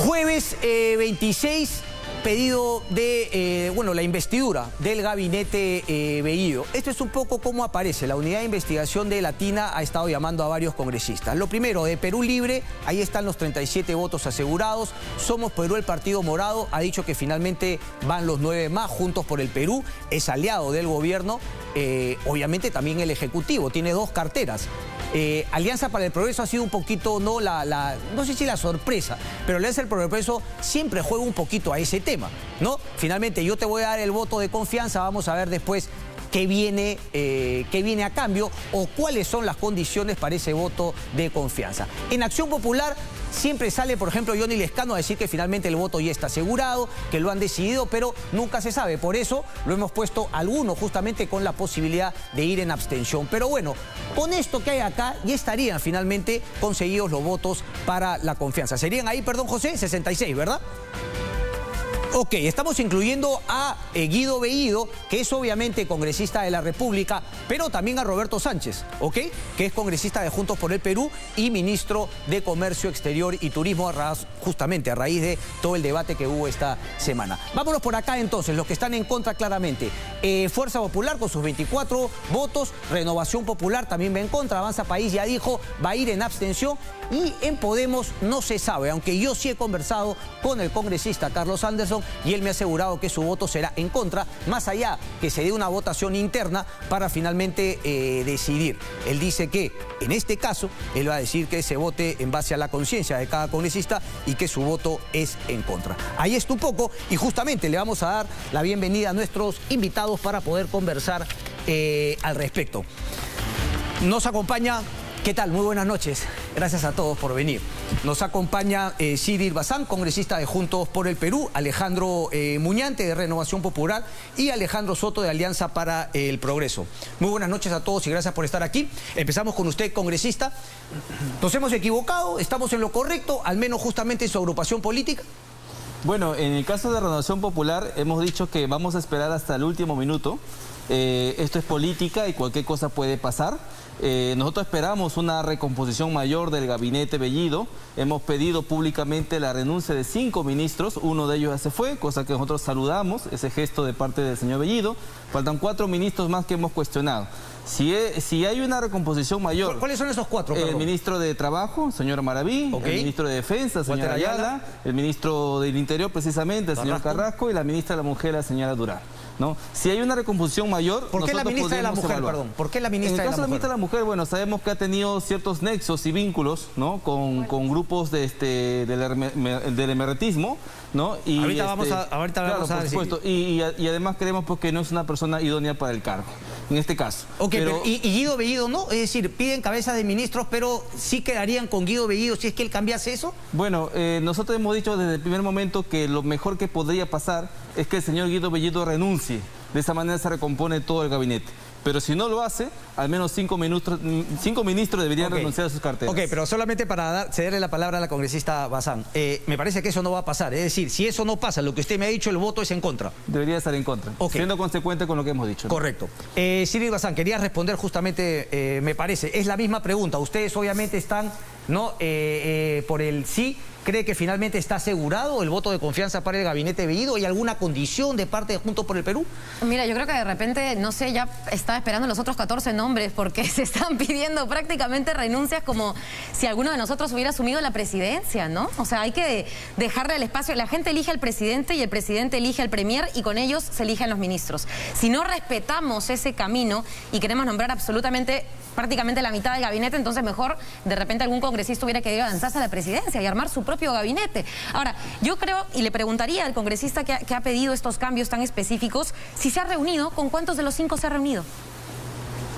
Jueves 26, pedido de, la investidura del gabinete Bellido. Esto es un poco cómo aparece. La unidad de investigación de Latina ha estado llamando a varios congresistas. Lo primero, de Perú Libre, ahí están los 37 votos asegurados. Somos Perú, el Partido Morado, ha dicho que finalmente van los 9 más. Juntos por el Perú es aliado del gobierno. Obviamente también el Ejecutivo, tiene 2 carteras. Alianza para el Progreso ha sido un poquito, no sé si la sorpresa, pero Alianza para el Progreso siempre juega un poquito a ese tema, ¿no? Finalmente yo te voy a dar el voto de confianza, vamos a ver después qué viene a cambio o cuáles son las condiciones para ese voto de confianza. En Acción Popular siempre sale, por ejemplo, Johnny Lescano a decir que finalmente el voto ya está asegurado, que lo han decidido, pero nunca se sabe. Por eso lo hemos puesto algunos justamente con la posibilidad de ir en abstención. Pero bueno, con esto que hay acá ya estarían finalmente conseguidos los votos para la confianza. Serían ahí, perdón, José, 66, ¿verdad? Ok, estamos incluyendo a Guido Bellido, que es obviamente congresista de la República, pero también a Roberto Sánchez, ¿ok? Que es congresista de Juntos por el Perú y ministro de Comercio Exterior y Turismo, justamente a raíz de todo el debate que hubo esta semana. Vámonos por acá entonces, los que están en contra claramente. Fuerza Popular con sus 24 votos, Renovación Popular también va en contra, Avanza País ya dijo, va a ir en abstención, y en Podemos no se sabe, aunque yo sí he conversado con el congresista Carlos Anderson, y él me ha asegurado que su voto será en contra, más allá que se dé una votación interna para finalmente decidir. Él dice que, en este caso, él va a decir que se vote en base a la conciencia de cada congresista y que su voto es en contra. Ahí está un poco, y justamente le vamos a dar la bienvenida a nuestros invitados para poder conversar al respecto. Nos acompaña... ¿Qué tal? Muy buenas noches. Gracias a todos por venir. Nos acompaña Sidir Bazán, congresista de Juntos por el Perú, Alejandro Muñante de Renovación Popular y Alejandro Soto de Alianza para el Progreso. Muy buenas noches a todos y gracias por estar aquí. Empezamos con usted, congresista. ¿Nos hemos equivocado? ¿Estamos en lo correcto? Al menos justamente en su agrupación política. Bueno, en el caso de Renovación Popular hemos dicho que vamos a esperar hasta el último minuto. Esto es política y cualquier cosa puede pasar. Nosotros esperamos una recomposición mayor del gabinete Bellido. Hemos pedido públicamente la renuncia de 5 ministros, uno de ellos ya se fue, cosa que nosotros saludamos, ese gesto de parte del señor Bellido. Faltan 4 ministros más que hemos cuestionado. Si hay una recomposición mayor... ¿Cuáles son esos 4? El ministro de Trabajo, señor Maraví, el ministro de Defensa, señor Ayala, el ministro del Interior, precisamente, el señor Carrasco, y la ministra de la Mujer, la señora Durán, ¿no? Si hay una recomposición mayor... ¿Por qué la ministra de la Mujer, perdón? ¿Por qué la ministra de la Mujer? En el caso de la ministra de la Mujer, bueno, sabemos que ha tenido ciertos nexos y vínculos, ¿no? Con grupos del emergentismo, ¿no? Y ahorita vamos a por supuesto. Y además creemos porque no es una persona idónea para el cargo, en este caso. Ok, pero ¿y Guido Bellido no? Es decir, piden cabezas de ministros, pero ¿sí quedarían con Guido Bellido si es que él cambiase eso? Bueno, nosotros hemos dicho desde el primer momento que lo mejor que podría pasar es que el señor Guido Bellido renuncie. De esa manera se recompone todo el gabinete. Pero si no lo hace, al menos 5 ministros deberían renunciar a sus carteras. Ok, pero solamente para cederle la palabra a la congresista Bazán. Me parece que eso no va a pasar. Es decir, si eso no pasa, lo que usted me ha dicho, el voto es en contra. Debería estar en contra, siendo consecuente con lo que hemos dicho, ¿no? Correcto. Sidir Bazán, quería responder justamente, me parece, es la misma pregunta. Ustedes obviamente están, ¿no? Por el sí. ¿Cree que finalmente está asegurado el voto de confianza para el gabinete Bellido? ¿Hay alguna condición de parte de Juntos por el Perú? Mira, yo creo que de repente, no sé, ya estaba esperando los otros 14 nombres porque se están pidiendo prácticamente renuncias como si alguno de nosotros hubiera asumido la presidencia, ¿no? O sea, hay que dejarle el espacio. La gente elige al presidente y el presidente elige al premier y con ellos se eligen los ministros. Si no respetamos ese camino y queremos nombrar prácticamente la mitad del gabinete, entonces mejor de repente algún congresista hubiera querido lanzarse a la presidencia y armar su propio gabinete. Ahora, yo creo, y le preguntaría al congresista que ha pedido estos cambios tan específicos, si se ha reunido, ¿con cuántos de los 5 se ha reunido?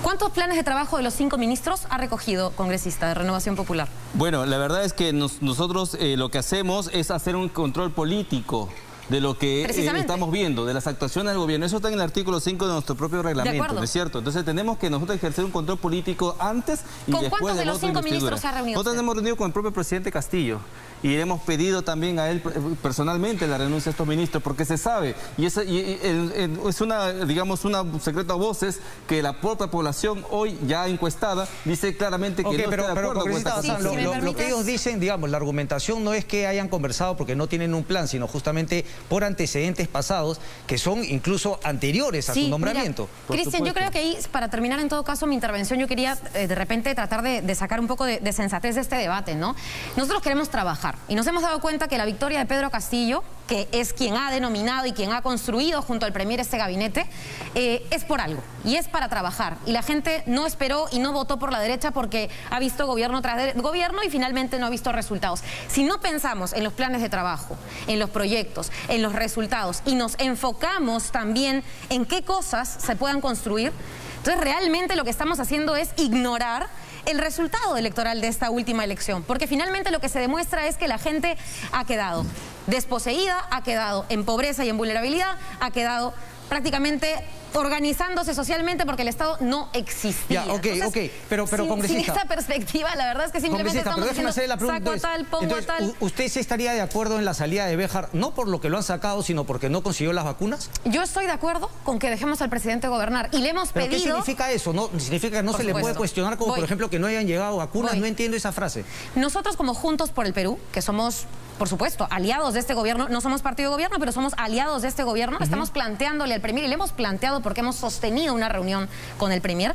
¿Cuántos planes de trabajo de los 5 ministros ha recogido, congresista de Renovación Popular? Bueno, la verdad es que nosotros lo que hacemos es hacer un control político de lo que estamos viendo, de las actuaciones del gobierno. Eso está en el artículo 5 de nuestro propio reglamento, ¿no es cierto? Entonces tenemos que nosotros ejercer un control político antes y después ¿Con cuántos de los 5 ministros se ha reunido? Nosotros hemos reunido con el propio presidente Castillo y hemos pedido también a él personalmente la renuncia de estos ministros, porque se sabe, y es una, digamos, un secreto a voces que la propia población hoy ya encuestada dice claramente que no está de acuerdo con esta situación. Lo que ellos dicen, digamos, la argumentación no es que hayan conversado porque no tienen un plan, sino justamente por antecedentes pasados que son incluso anteriores a su nombramiento. Cristian, yo creo que ahí, para terminar en todo caso mi intervención, yo quería de repente tratar de sacar un poco de sensatez de este debate, ¿no? Nosotros queremos trabajar y nos hemos dado cuenta que la victoria de Pedro Castillo, que es quien ha denominado y quien ha construido junto al Premier este gabinete, es por algo y es para trabajar. Y la gente no esperó y no votó por la derecha porque ha visto gobierno tras gobierno y finalmente no ha visto resultados. Si no pensamos en los planes de trabajo, en los proyectos, en los resultados y nos enfocamos también en qué cosas se puedan construir, entonces realmente lo que estamos haciendo es ignorar el resultado electoral de esta última elección, porque finalmente lo que se demuestra es que la gente ha quedado desposeída, ha quedado en pobreza y en vulnerabilidad, ha quedado prácticamente organizándose socialmente porque el Estado no existía. Ya, ok, pero congresista. Sin esta perspectiva, la verdad es que simplemente estamos diciendo, saco a tal, pongo a tal. ¿Usted sí estaría de acuerdo en la salida de Béjar, no por lo que lo han sacado, sino porque no consiguió las vacunas? Yo estoy de acuerdo con que dejemos al presidente gobernar y le hemos pedido... ¿Pero qué significa eso? ¿No? ¿Significa que no se le puede cuestionar como, por ejemplo, que no hayan llegado vacunas? No entiendo esa frase. Nosotros como Juntos por el Perú, que somos... por supuesto, aliados de este gobierno, no somos partido de gobierno, pero somos aliados de este gobierno, estamos planteándole al Premier y le hemos planteado porque hemos sostenido una reunión con el Premier,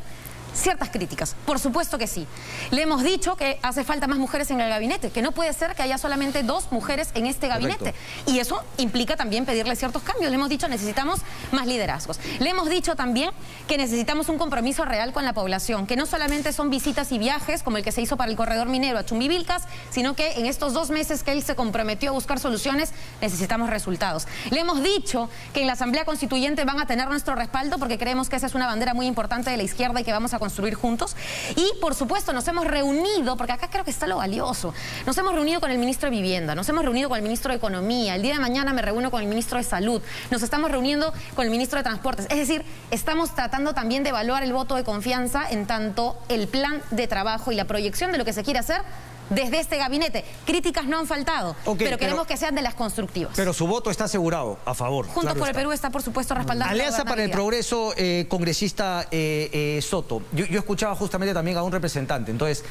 ciertas críticas, por supuesto que sí. Le hemos dicho que hace falta más mujeres en el gabinete, que no puede ser que haya solamente 2 mujeres en este gabinete. Y eso implica también pedirle ciertos cambios. Le hemos dicho necesitamos más liderazgos. Le hemos dicho también que necesitamos un compromiso real con la población, que no solamente son visitas y viajes como el que se hizo para el corredor minero a Chumbivilcas, sino que en estos 2 meses que él se comprometió a buscar soluciones, necesitamos resultados. Le hemos dicho que en la Asamblea Constituyente van a tener nuestro respaldo porque creemos que esa es una bandera muy importante de la izquierda y que vamos a construir juntos. Y por supuesto nos hemos reunido, porque acá creo que está lo valioso, nos hemos reunido con el ministro de Vivienda, nos hemos reunido con el ministro de Economía, el día de mañana me reúno con el ministro de Salud, nos estamos reuniendo con el ministro de Transportes, es decir, estamos tratando también de evaluar el voto de confianza en tanto el plan de trabajo y la proyección de lo que se quiere hacer desde este gabinete. Críticas no han faltado, pero queremos que sean de las constructivas. Pero su voto está asegurado, a favor. Juntos por el Perú está, por supuesto, respaldando. Alianza para el Progreso, congresista Soto. Yo escuchaba justamente también a un representante. Entonces,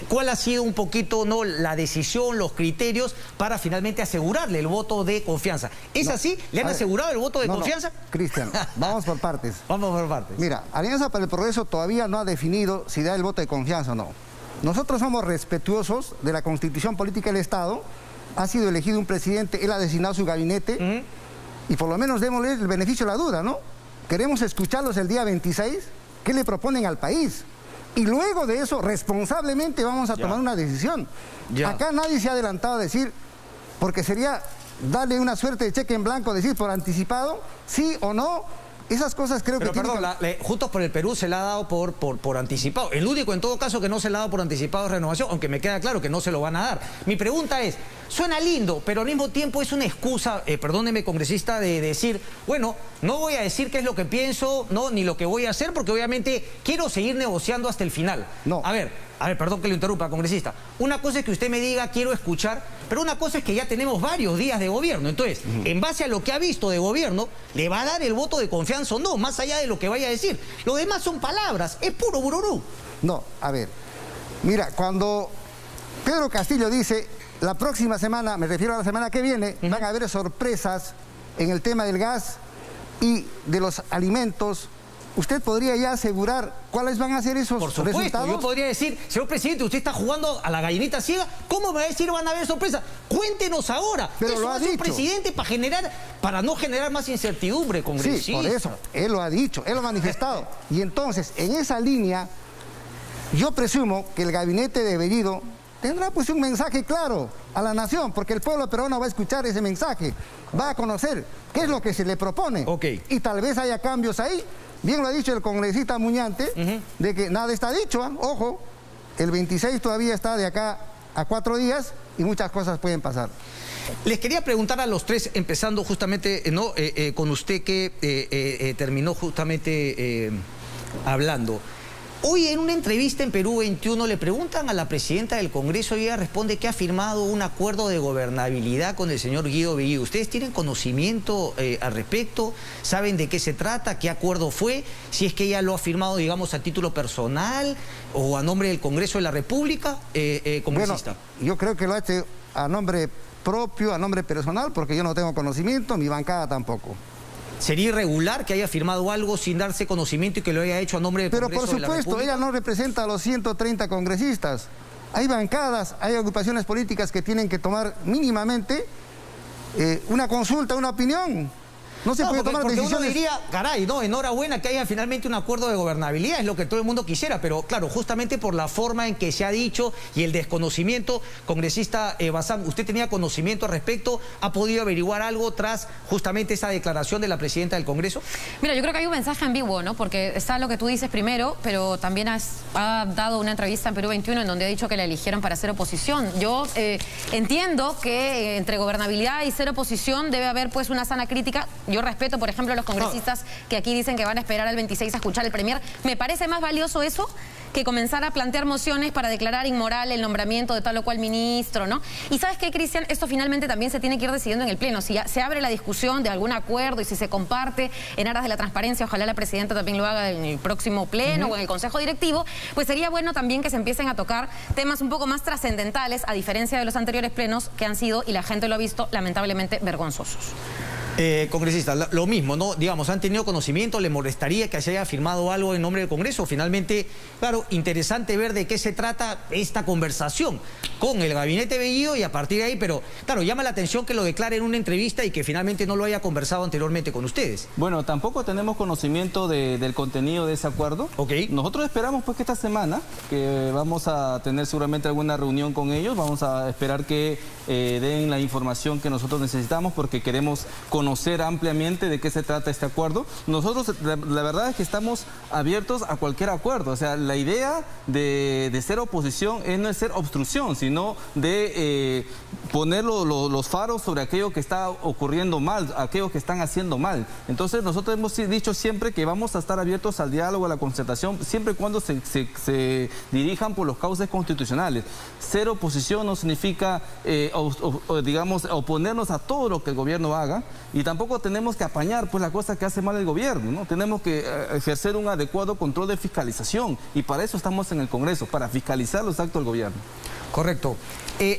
¿cuál ha sido un poquito la decisión, los criterios para finalmente asegurarle el voto de confianza? ¿Es así? ¿Le han asegurado el voto de confianza? Cristian, vamos por partes. Vamos por partes. Mira, Alianza para el Progreso todavía no ha definido si da el voto de confianza o no. Nosotros somos respetuosos de la Constitución Política del Estado. Ha sido elegido un presidente, él ha designado su gabinete y por lo menos démosle el beneficio de la duda, ¿no? Queremos escucharlos el día 26, qué le proponen al país. Y luego de eso, responsablemente vamos a tomar una decisión. Acá nadie se ha adelantado a decir, porque sería darle una suerte de cheque en blanco, decir por anticipado, sí o no. Esas cosas creo que... Pero perdón, Juntos por el Perú se la ha dado por anticipado. El único en todo caso que no se le ha dado por anticipado es Renovación, aunque me queda claro que no se lo van a dar. Mi pregunta es, suena lindo, pero al mismo tiempo es una excusa, perdóneme congresista, de decir, bueno, no voy a decir qué es lo que pienso, no, ni lo que voy a hacer, porque obviamente quiero seguir negociando hasta el final. No. A ver, perdón que lo interrumpa, congresista. Una cosa es que usted me diga, quiero escuchar, pero una cosa es que ya tenemos varios días de gobierno. Entonces, en base a lo que ha visto de gobierno, ¿le va a dar el voto de confianza o no? Más allá de lo que vaya a decir. Lo demás son palabras, es puro bururú. No, a ver, mira, cuando Pedro Castillo dice, la próxima semana, me refiero a la semana que viene, van a haber sorpresas en el tema del gas y de los alimentos. ¿Usted podría ya asegurar cuáles van a ser esos resultados? Por supuesto, yo podría decir, señor presidente, usted está jugando a la gallinita ciega, ¿cómo me va a decir van a haber sorpresas? Cuéntenos ahora. Pero eso lo ha hace un dicho. Presidente para no generar más incertidumbre, congresista. Sí, por eso, él lo ha dicho, él lo ha manifestado. Y entonces, en esa línea, yo presumo que el gabinete de Bellido tendrá pues un mensaje claro a la nación, porque el pueblo peruano va a escuchar ese mensaje, va a conocer qué es lo que se le propone. Y tal vez haya cambios ahí. Bien lo ha dicho el congresista Muñante, de que nada está dicho, ojo, el 26 todavía está de acá a 4 días y muchas cosas pueden pasar. Les quería preguntar a los tres, empezando justamente con usted que terminó justamente hablando. Hoy en una entrevista en Perú 21 le preguntan a la presidenta del Congreso y ella responde que ha firmado un acuerdo de gobernabilidad con el señor Guido Bellido. ¿Ustedes tienen conocimiento al respecto? ¿Saben de qué se trata? ¿Qué acuerdo fue? Si es que ella lo ha firmado, digamos, a título personal o a nombre del Congreso de la República, congresista. Bueno, yo creo que lo ha hecho a nombre propio, a nombre personal, porque yo no tengo conocimiento, mi bancada tampoco. ¿Sería irregular que haya firmado algo sin darse conocimiento y que lo haya hecho a nombre del Congreso de la República? Pero por supuesto, ella no representa a los 130 congresistas. Hay bancadas, hay agrupaciones políticas que tienen que tomar mínimamente una consulta, una opinión. No se puede tomar decisiones. Uno diría, caray, no, enhorabuena que haya finalmente un acuerdo de gobernabilidad, es lo que todo el mundo quisiera, pero claro, justamente por la forma en que se ha dicho y el desconocimiento, congresista Bazán, ¿usted tenía conocimiento al respecto? ¿Ha podido averiguar algo tras justamente esa declaración de la presidenta del Congreso? Mira, yo creo que hay un mensaje ambiguo, ¿no? Porque está lo que tú dices primero, pero también ha dado una entrevista en Perú 21 en donde ha dicho que la eligieron para ser oposición. Yo entiendo que entre gobernabilidad y ser oposición debe haber pues una sana crítica. Yo respeto, por ejemplo, a los congresistas que aquí dicen que van a esperar al 26 a escuchar al Premier. Me parece más valioso eso que comenzar a plantear mociones para declarar inmoral el nombramiento de tal o cual ministro, ¿no? Y ¿sabes qué, Cristian? Esto finalmente también se tiene que ir decidiendo en el Pleno. Si ya se abre la discusión de algún acuerdo y si se comparte en aras de la transparencia, ojalá la presidenta también lo haga en el próximo Pleno o en el Consejo Directivo, pues sería bueno también que se empiecen a tocar temas un poco más trascendentales, a diferencia de los anteriores plenos que han sido, y la gente lo ha visto, lamentablemente vergonzosos. Congresista, lo mismo, ¿no? Digamos, ¿han tenido conocimiento? ¿Le molestaría que se haya firmado algo en nombre del Congreso? Finalmente, claro, interesante ver de qué se trata esta conversación con el gabinete Bellido y a partir de ahí, pero claro, llama la atención que lo declare en una entrevista y que finalmente no lo haya conversado anteriormente con ustedes. Bueno, tampoco tenemos conocimiento del contenido de ese acuerdo. Ok. Nosotros esperamos pues que esta semana, que vamos a tener seguramente alguna reunión con ellos, vamos a esperar que den la información que nosotros necesitamos porque queremos conocer ampliamente de qué se trata este acuerdo. Nosotros, la verdad es que estamos abiertos a cualquier acuerdo. O sea, la idea de ser oposición no es ser obstrucción, sino de poner los faros sobre aquello que está ocurriendo mal, aquello que están haciendo mal. Entonces, nosotros hemos dicho siempre que vamos a estar abiertos al diálogo, a la concertación, siempre y cuando se dirijan por los cauces constitucionales. Ser oposición no significa, digamos, oponernos a todo lo que el gobierno haga, y tampoco tenemos que apañar pues la cosa que hace mal el gobierno, ¿no? Tenemos que ejercer un adecuado control de fiscalización y para eso estamos en el Congreso, para fiscalizar los actos del gobierno. Correcto.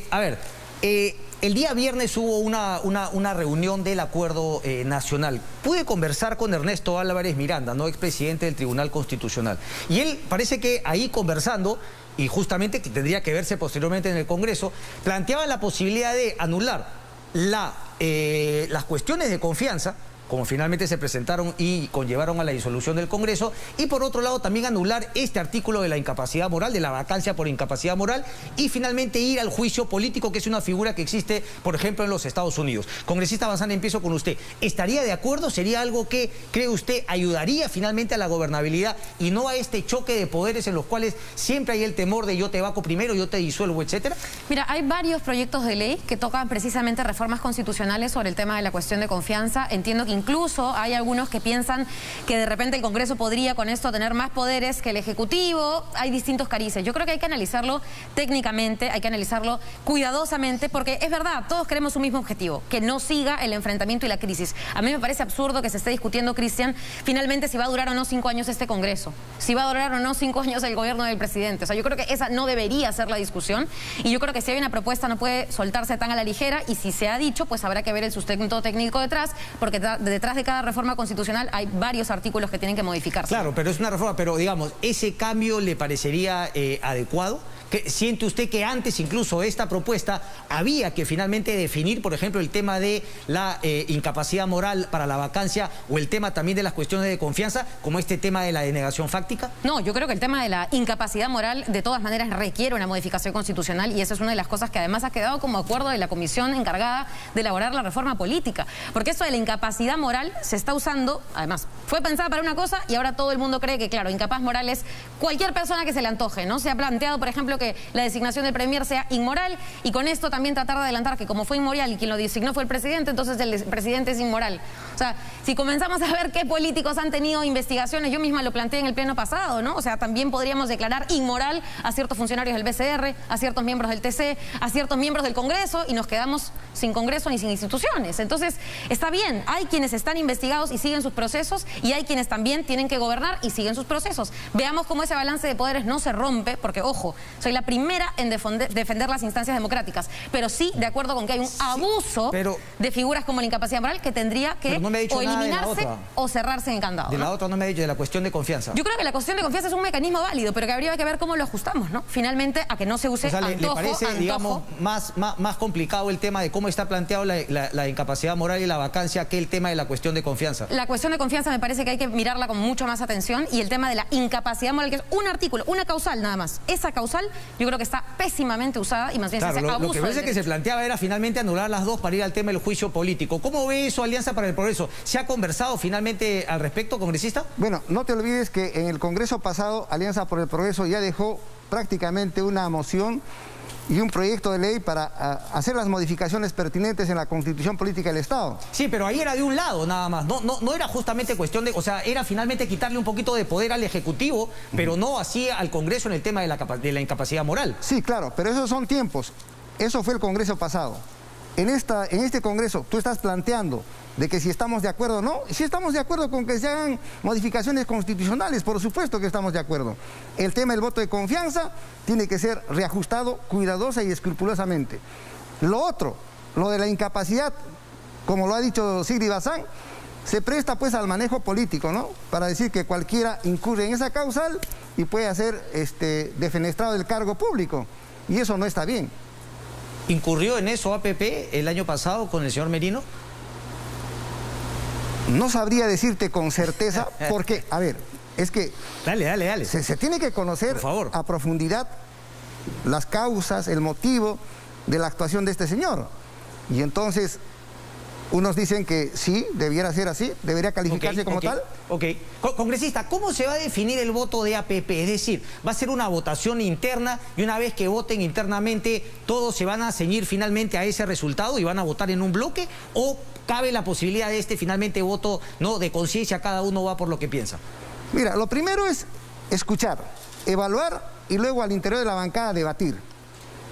A ver, el día viernes hubo una reunión del Acuerdo Nacional. Pude conversar con Ernesto Álvarez Miranda, ¿no? Expresidente del Tribunal Constitucional. Y él parece que ahí conversando, y justamente que tendría que verse posteriormente en el Congreso, planteaba la posibilidad de anular las cuestiones de confianza, como finalmente se presentaron y conllevaron a la disolución del Congreso, y por otro lado también anular este artículo de la incapacidad moral, de la vacancia por incapacidad moral, y finalmente ir al juicio político, que es una figura que existe, por ejemplo, en los Estados Unidos. Congresista Bazán, empiezo con usted. ¿Estaría de acuerdo? ¿Sería algo que, cree usted, ayudaría finalmente a la gobernabilidad y no a este choque de poderes en los cuales siempre hay el temor de yo te vaco primero, yo te disuelvo, etcétera? Mira, hay varios proyectos de ley que tocan precisamente reformas constitucionales sobre el tema de la cuestión de confianza. Entiendo que incluso hay algunos que piensan que de repente el Congreso podría con esto tener más poderes que el Ejecutivo. Hay distintos carices. Yo creo que hay que analizarlo técnicamente, hay que analizarlo cuidadosamente, porque es verdad, todos queremos un mismo objetivo, que no siga el enfrentamiento y la crisis. A mí me parece absurdo que se esté discutiendo, Cristian, finalmente si va a durar o no 5 años este Congreso, si va a durar o no 5 años el gobierno del presidente. O sea, yo creo que esa no debería ser la discusión, y yo creo que si hay una propuesta no puede soltarse tan a la ligera, y si se ha dicho, pues habrá que ver el sustento técnico detrás, porque detrás de cada reforma constitucional hay varios artículos que tienen que modificarse. Claro, pero es una reforma, pero digamos, ¿ese cambio le parecería adecuado? ¿Siente usted que antes incluso de esta propuesta había que finalmente definir, por ejemplo, el tema de la incapacidad moral para la vacancia o el tema también de las cuestiones de confianza, como este tema de la denegación fáctica? No, yo creo que el tema de la incapacidad moral de todas maneras requiere una modificación constitucional, y esa es una de las cosas que además ha quedado como acuerdo de la comisión encargada de elaborar la reforma política. Porque esto de la incapacidad moral se está usando, además, fue pensada para una cosa y ahora todo el mundo cree que, claro, incapaz moral es cualquier persona que se le antoje, ¿no? Se ha planteado, por ejemplo, espero que la designación del Premier sea inmoral y con esto también tratar de adelantar que como fue inmoral y quien lo designó fue el presidente, entonces el presidente es inmoral. O sea, si comenzamos a ver qué políticos han tenido investigaciones, yo misma lo planteé en el pleno pasado, ¿no? O sea, también podríamos declarar inmoral a ciertos funcionarios del BCR, a ciertos miembros del TC, a ciertos miembros del Congreso y nos quedamos sin Congreso ni sin instituciones. Entonces, está bien, hay quienes están investigados y siguen sus procesos y hay quienes también tienen que gobernar y siguen sus procesos. Veamos cómo ese balance de poderes no se rompe, porque, ojo, soy la primera en defender las instancias democráticas, pero sí de acuerdo con que hay un abuso de figuras como la incapacidad moral que tendría que o eliminarse o cerrarse en candado. De la otra no me ha dicho de la cuestión de confianza. Yo creo que la cuestión de confianza es un mecanismo válido, pero que habría que ver cómo lo ajustamos, ¿no? Finalmente, a que no se use antojo, ¿le parece, antojo, digamos, más complicado el tema de cómo está planteado la incapacidad moral y la vacancia que el tema de la cuestión de confianza? La cuestión de confianza me parece que hay que mirarla con mucha más atención y el tema de la incapacidad moral, que es un artículo, una causal nada más. Esa causal yo creo que está pésimamente usada y más bien se hace abuso. Lo que parece que se planteaba era finalmente anular las dos para ir al tema del juicio político. ¿Cómo ve eso Alianza para el Progreso? ¿Se ha conversado finalmente al respecto, congresista? Bueno, no te olvides que en el Congreso pasado Alianza por el Progreso ya dejó prácticamente una moción y un proyecto de ley para hacer las modificaciones pertinentes en la Constitución Política del Estado. Sí, pero ahí era de un lado nada más, no era justamente cuestión de, o sea, era finalmente quitarle un poquito de poder al Ejecutivo, pero no así al Congreso en el tema de la incapacidad moral. Sí, claro, pero esos son tiempos. Eso fue el Congreso pasado. En este Congreso tú estás planteando de que si estamos de acuerdo o no, si estamos de acuerdo con que se hagan modificaciones constitucionales, por supuesto que estamos de acuerdo. El tema del voto de confianza tiene que ser reajustado cuidadosa y escrupulosamente. Lo otro, lo de la incapacidad, como lo ha dicho Sigrid Bazán, se presta pues al manejo político, ¿no? Para decir que cualquiera incurre en esa causal y puede ser defenestrado del cargo público, y eso no está bien. ¿Incurrió en eso APP el año pasado con el señor Merino? No sabría decirte con certeza porque, a ver, es que... Dale. Se tiene que conocer por favor a profundidad las causas, el motivo de la actuación de este señor. Y entonces, unos dicen que sí, debiera ser así, debería calificarse como tal. Ok. Congresista, ¿cómo se va a definir el voto de APP? Es decir, ¿va a ser una votación interna y una vez que voten internamente todos se van a ceñir finalmente a ese resultado y van a votar en un bloque? ¿O cabe la posibilidad de finalmente voto de conciencia, cada uno va por lo que piensa? Mira, lo primero es escuchar, evaluar y luego al interior de la bancada debatir.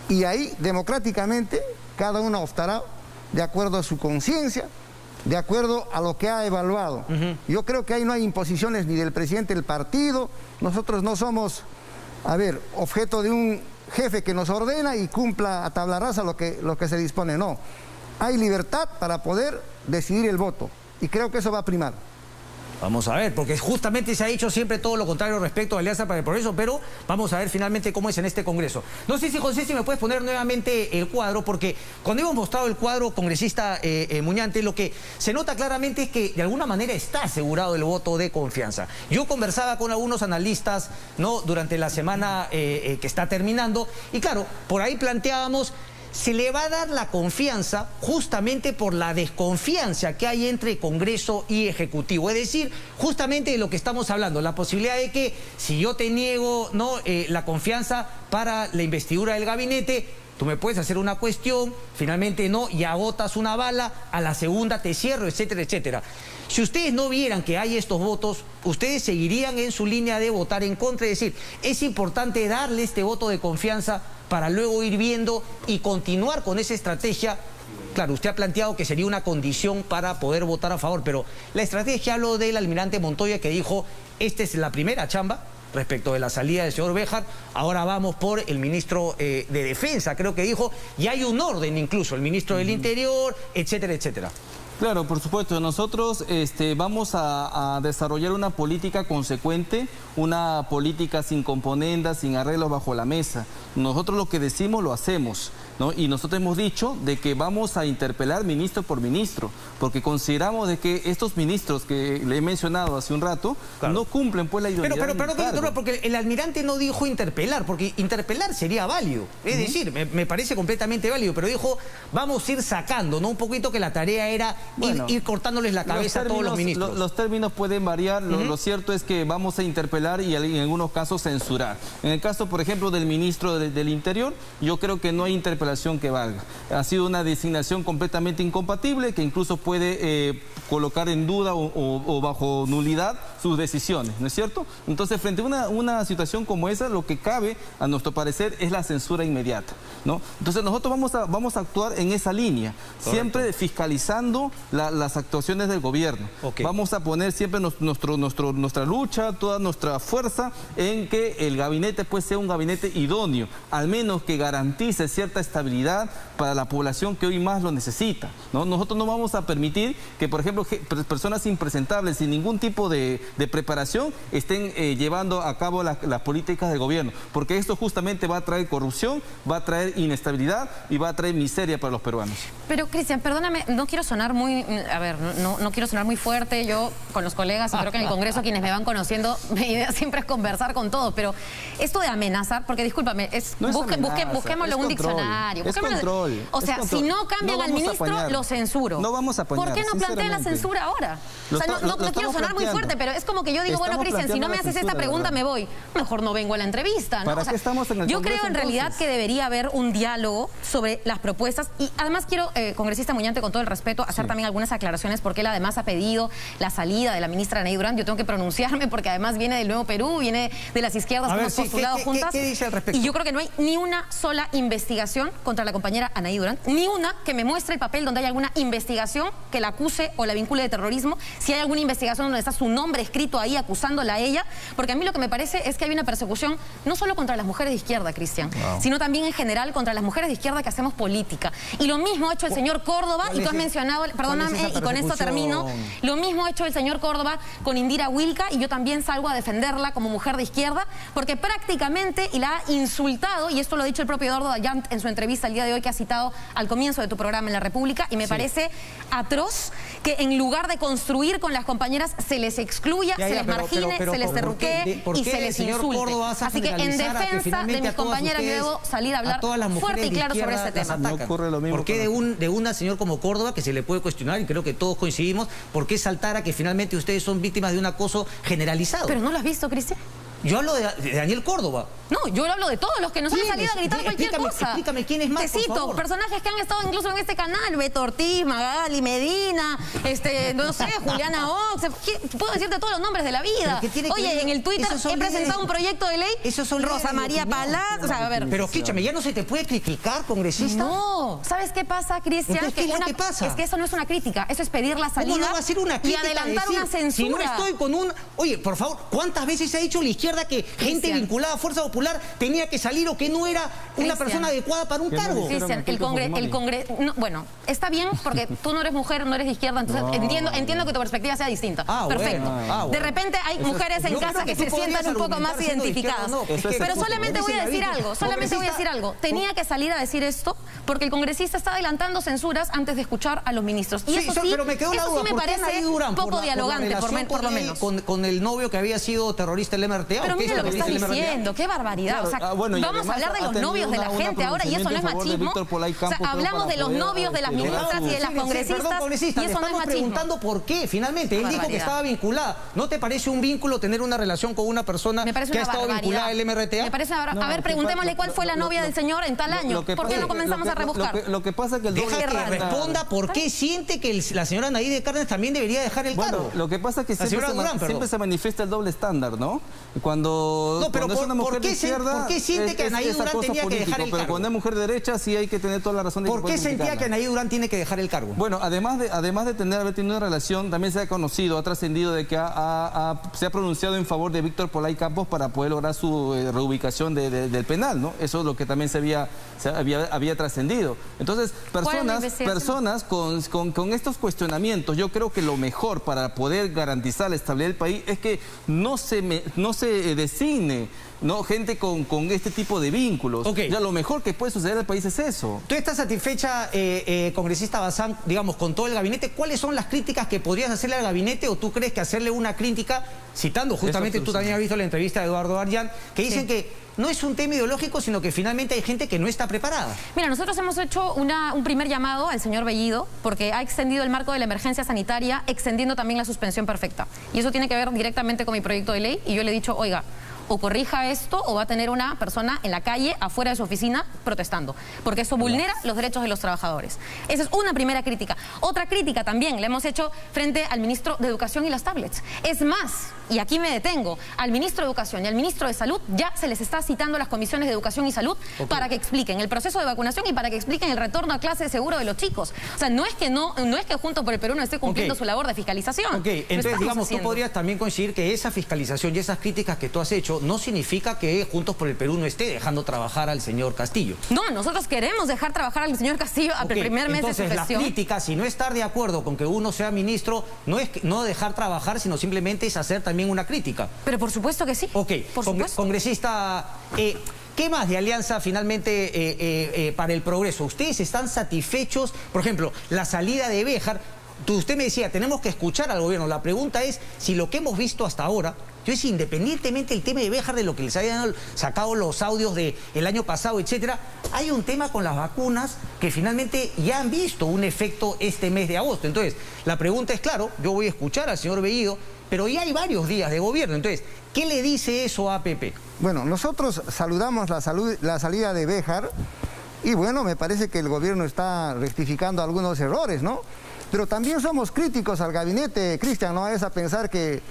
Y ahí, democráticamente, cada uno optará de acuerdo a su conciencia, de acuerdo a lo que ha evaluado. Yo creo que ahí no hay imposiciones ni del presidente del partido. Nosotros no somos, objeto de un jefe que nos ordena y cumpla a tabla rasa lo que se dispone. No, hay libertad para poder decidir el voto y creo que eso va a primar. Vamos a ver, porque justamente se ha dicho siempre todo lo contrario respecto a Alianza para el Progreso, pero vamos a ver finalmente cómo es en este Congreso. No sé si, José, si me puedes poner nuevamente el cuadro, porque cuando hemos mostrado el cuadro, congresista Muñante, lo que se nota claramente es que de alguna manera está asegurado el voto de confianza. Yo conversaba con algunos analistas durante la semana que está terminando, y claro, por ahí planteábamos... Se le va a dar la confianza justamente por la desconfianza que hay entre Congreso y Ejecutivo. Es decir, justamente de lo que estamos hablando, la posibilidad de que si yo te niego la confianza para la investidura del gabinete, tú me puedes hacer una cuestión, finalmente y agotas una bala, a la segunda te cierro, etcétera, etcétera. Si ustedes no vieran que hay estos votos, ustedes seguirían en su línea de votar en contra, es decir, es importante darle este voto de confianza para luego ir viendo y continuar con esa estrategia. Claro, usted ha planteado que sería una condición para poder votar a favor, pero la estrategia, hablo del almirante Montoya, que dijo, esta es la primera chamba respecto de la salida del señor Béjar, ahora vamos por el ministro de Defensa, creo que dijo, y hay un orden incluso, el ministro del Interior, etcétera, etcétera. Claro, por supuesto. Nosotros vamos a desarrollar una política consecuente, una política sin componendas, sin arreglos bajo la mesa. Nosotros lo que decimos lo hacemos. ¿no? Y nosotros hemos dicho de que vamos a interpelar ministro por ministro, porque consideramos de que estos ministros que le he mencionado hace un rato, no cumplen pues la idoneidad. Pero porque el almirante no dijo interpelar, porque interpelar sería válido. Es decir, me parece completamente válido, pero dijo, vamos a ir sacando, ¿no? Un poquito que la tarea era ir cortándoles la cabeza a todos los ministros. Los términos pueden variar, lo cierto es que vamos a interpelar y en algunos casos censurar. En el caso, por ejemplo, del ministro del Interior, yo creo que no hay interpelación que valga. Ha sido una designación completamente incompatible que incluso puede colocar en duda o bajo nulidad sus decisiones, ¿no es cierto? Entonces, frente a una situación como esa, lo que cabe, a nuestro parecer, es la censura inmediata, ¿no? Entonces, nosotros vamos a actuar en esa línea, siempre fiscalizando las actuaciones del gobierno. Vamos a poner siempre nuestra lucha, toda nuestra fuerza en que el gabinete pues sea un gabinete idóneo, al menos que garantice cierta estabilidad para la población que hoy más lo necesita, ¿no? Nosotros no vamos a permitir que, por ejemplo, personas impresentables sin ningún tipo de preparación estén llevando a cabo las políticas del gobierno, porque esto justamente va a traer corrupción, va a traer inestabilidad y va a traer miseria para los peruanos. Pero, Cristian, perdóname, no quiero sonar muy, no quiero sonar muy fuerte. Yo, con los colegas, y creo que en el Congreso, quienes me van conociendo, mi idea siempre es conversar con todos, pero esto de amenazar, porque discúlpame, busquémoslo en un diccionario. Es control. O sea, si no cambian al ministro, lo censuro. No vamos a apañar. ¿Por qué no plantea la censura ahora? O sea, no quiero sonar muy fuerte, pero es como que yo digo, bueno, Cristian, si no me haces esta pregunta, me voy. Mejor no vengo a la entrevista, ¿no? ¿Para qué estamos en el Yo Congreso, creo en realidad que debería haber un diálogo sobre las propuestas y además quiero, congresista Muñante, con todo el respeto, hacer también algunas aclaraciones porque él además ha pedido la salida de la ministra Anaí Durán. Yo tengo que pronunciarme porque además viene del Nuevo Perú, viene de las izquierdas que hemos postulado juntas. ¿Qué dice al respecto? Y yo creo que no hay ni una sola investigación contra la compañera Anaí Durán, ni una que me muestre el papel donde hay alguna investigación que la acuse o la vincule de terrorismo, si hay alguna investigación donde está su nombre escrito ahí acusándola a ella, porque a mí lo que me parece es que hay una persecución no solo contra las mujeres de izquierda, Cristian, sino también en general contra las mujeres de izquierda que hacemos política. Y lo mismo ha hecho el señor Córdoba, y tú has mencionado, perdóname, y con esto termino, lo mismo ha hecho el señor Córdoba con Indira Wilca, y yo también salgo a defenderla como mujer de izquierda, porque prácticamente, y la ha insultado, y esto lo ha dicho el propio Eduardo Dayant en su entrevista el día de hoy que ha citado al comienzo de tu programa en La República, y me parece atroz que en lugar de construir con las compañeras se les excluya, se les margine, se les terruquee y se les insulte. Así que en defensa de mis compañeras yo debo salir a hablar fuerte y claro sobre este tema. No ocurre lo mismo. ¿Por qué de una señor como Córdoba, que se le puede cuestionar, y creo que todos coincidimos, por qué saltar a que finalmente ustedes son víctimas de un acoso generalizado? ¿Pero no lo has visto, Cristian? Yo hablo de Daniel Córdoba. No, yo hablo de todos los que nos han salido a gritar cualquier cosa. Explícame quién es más, Te cito, por favor. personajes que han estado incluso en este canal, Beto Ortiz, Magali Medina, no sé, Juliana Ox, puedo decirte todos los nombres de la vida. Oye, en el Twitter he presentado un proyecto de ley, Rosa María Palaz, o sea, a ver. Pero escúchame, ¿ya no se te puede criticar, congresista? No, ¿sabes qué pasa, Cristian? ¿Qué es lo que pasa? Es que eso no es una crítica, eso es pedir la salida. ¿Cómo no va a ser una crítica? Y adelantar una censura. Si no estoy con un... Oye, por favor, ¿cuántas veces se ha dicho la izquierda que gente vinculada a Fuerza Popular tenía que salir o que no era una persona adecuada para un cargo? Cristian, el Congreso... bueno, está bien porque tú no eres mujer, no eres de izquierda, entonces entiendo que tu perspectiva sea distinta. Perfecto. Bueno. De repente hay mujeres en casa que se sientan un poco más identificadas. Pero solamente voy a decir algo, Tenía que salir a decir esto porque el congresista está adelantando censuras antes de escuchar a los ministros. Y eso sí, pero me quedó la duda, me parece poco dialogante, por lo menos. Con el novio que había sido terrorista del MRTA. Pero mira lo que estás diciendo, qué barbaridad. Claro, o sea, vamos a hablar de los novios de la gente ahora y eso no es machismo. O sea, hablamos de los novios de las ministras y de las congresistas y eso no es machismo. Preguntando por qué, finalmente. Él dijo que estaba vinculada. ¿No te parece un vínculo tener una relación con una persona que ha estado vinculada al MRTA? Me parece una barbaridad. A ver, preguntémosle cuál fue la novia del señor en tal año. ¿Por qué no comenzamos a rebuscar? Lo que pasa es que el doble... Deja que responda por qué siente que la señora Anaí de Cárdenas también debería dejar el cargo. Lo que pasa es que siempre se manifiesta el doble estándar, ¿no? Cuando es una mujer de izquierda... ¿Por qué siente que Anaí Durán tenía que dejar el cargo? Pero cuando es mujer derecha sí hay que tener toda la razón de... ¿Por qué sentía que Anaí Durán tiene que dejar el cargo? Bueno, además de haber tenido una relación, también se ha conocido, ha trascendido de que se ha pronunciado en favor de Víctor Polay Campos para poder lograr su reubicación del penal, ¿no? Eso es lo que también se había trascendido. Entonces, personas con estos cuestionamientos, yo creo que lo mejor para poder garantizar la estabilidad del país es que no se designe ¿no? Gente con este tipo de vínculos. Ok. Ya lo mejor que puede suceder al país es eso. ¿Tú estás satisfecha, congresista Bazán, digamos, con todo el gabinete? ¿Cuáles son las críticas que podrías hacerle al gabinete o tú crees que hacerle una crítica, citando justamente, tú también has visto la entrevista de Eduardo Arllán, que dicen que no es un tema ideológico, sino que finalmente hay gente que no está preparada? Mira, nosotros hemos hecho un primer llamado al señor Bellido porque ha extendido el marco de la emergencia sanitaria, extendiendo también la suspensión perfecta. Y eso tiene que ver directamente con mi proyecto de ley. Y yo le he dicho, oiga, o corrija esto o va a tener una persona en la calle, afuera de su oficina, protestando. Porque eso vulnera los derechos de los trabajadores. Esa es una primera crítica. Otra crítica también la hemos hecho frente al ministro de Educación y las tablets. Es más, y aquí me detengo, al ministro de Educación y al ministro de Salud ya se les está citando a las comisiones de Educación y Salud para que expliquen el proceso de vacunación y para que expliquen el retorno a clase seguro de los chicos. O sea, no es que Juntos por el Perú no esté cumpliendo su labor de fiscalización. Ok, entonces, digamos, tú podrías también coincidir que esa fiscalización y esas críticas que tú has hecho no significa que Juntos por el Perú no esté dejando trabajar al señor Castillo. No, nosotros queremos dejar trabajar al señor Castillo al primer mes de su gestión. Entonces, la crítica, si no estar de acuerdo con que uno sea ministro, no es no dejar trabajar, sino simplemente es hacer también una crítica. Pero por supuesto que sí. Ok, por supuesto. Congresista, ¿qué más de Alianza finalmente para el progreso? ¿Ustedes están satisfechos? Por ejemplo, la salida de Béjar. Usted me decía, tenemos que escuchar al gobierno. La pregunta es si lo que hemos visto hasta ahora, independientemente del tema de Béjar, de lo que les habían sacado los audios del año pasado, etcétera, hay un tema con las vacunas que finalmente ya han visto un efecto este mes de agosto. Entonces, la pregunta es, claro, yo voy a escuchar al señor Bellido, pero ya hay varios días de gobierno. Entonces, ¿qué le dice eso a APP? Bueno, nosotros saludamos la salida de Béjar y bueno, me parece que el gobierno está rectificando algunos errores, ¿no? Pero también somos críticos al gabinete, Cristian, no vayas a pensar que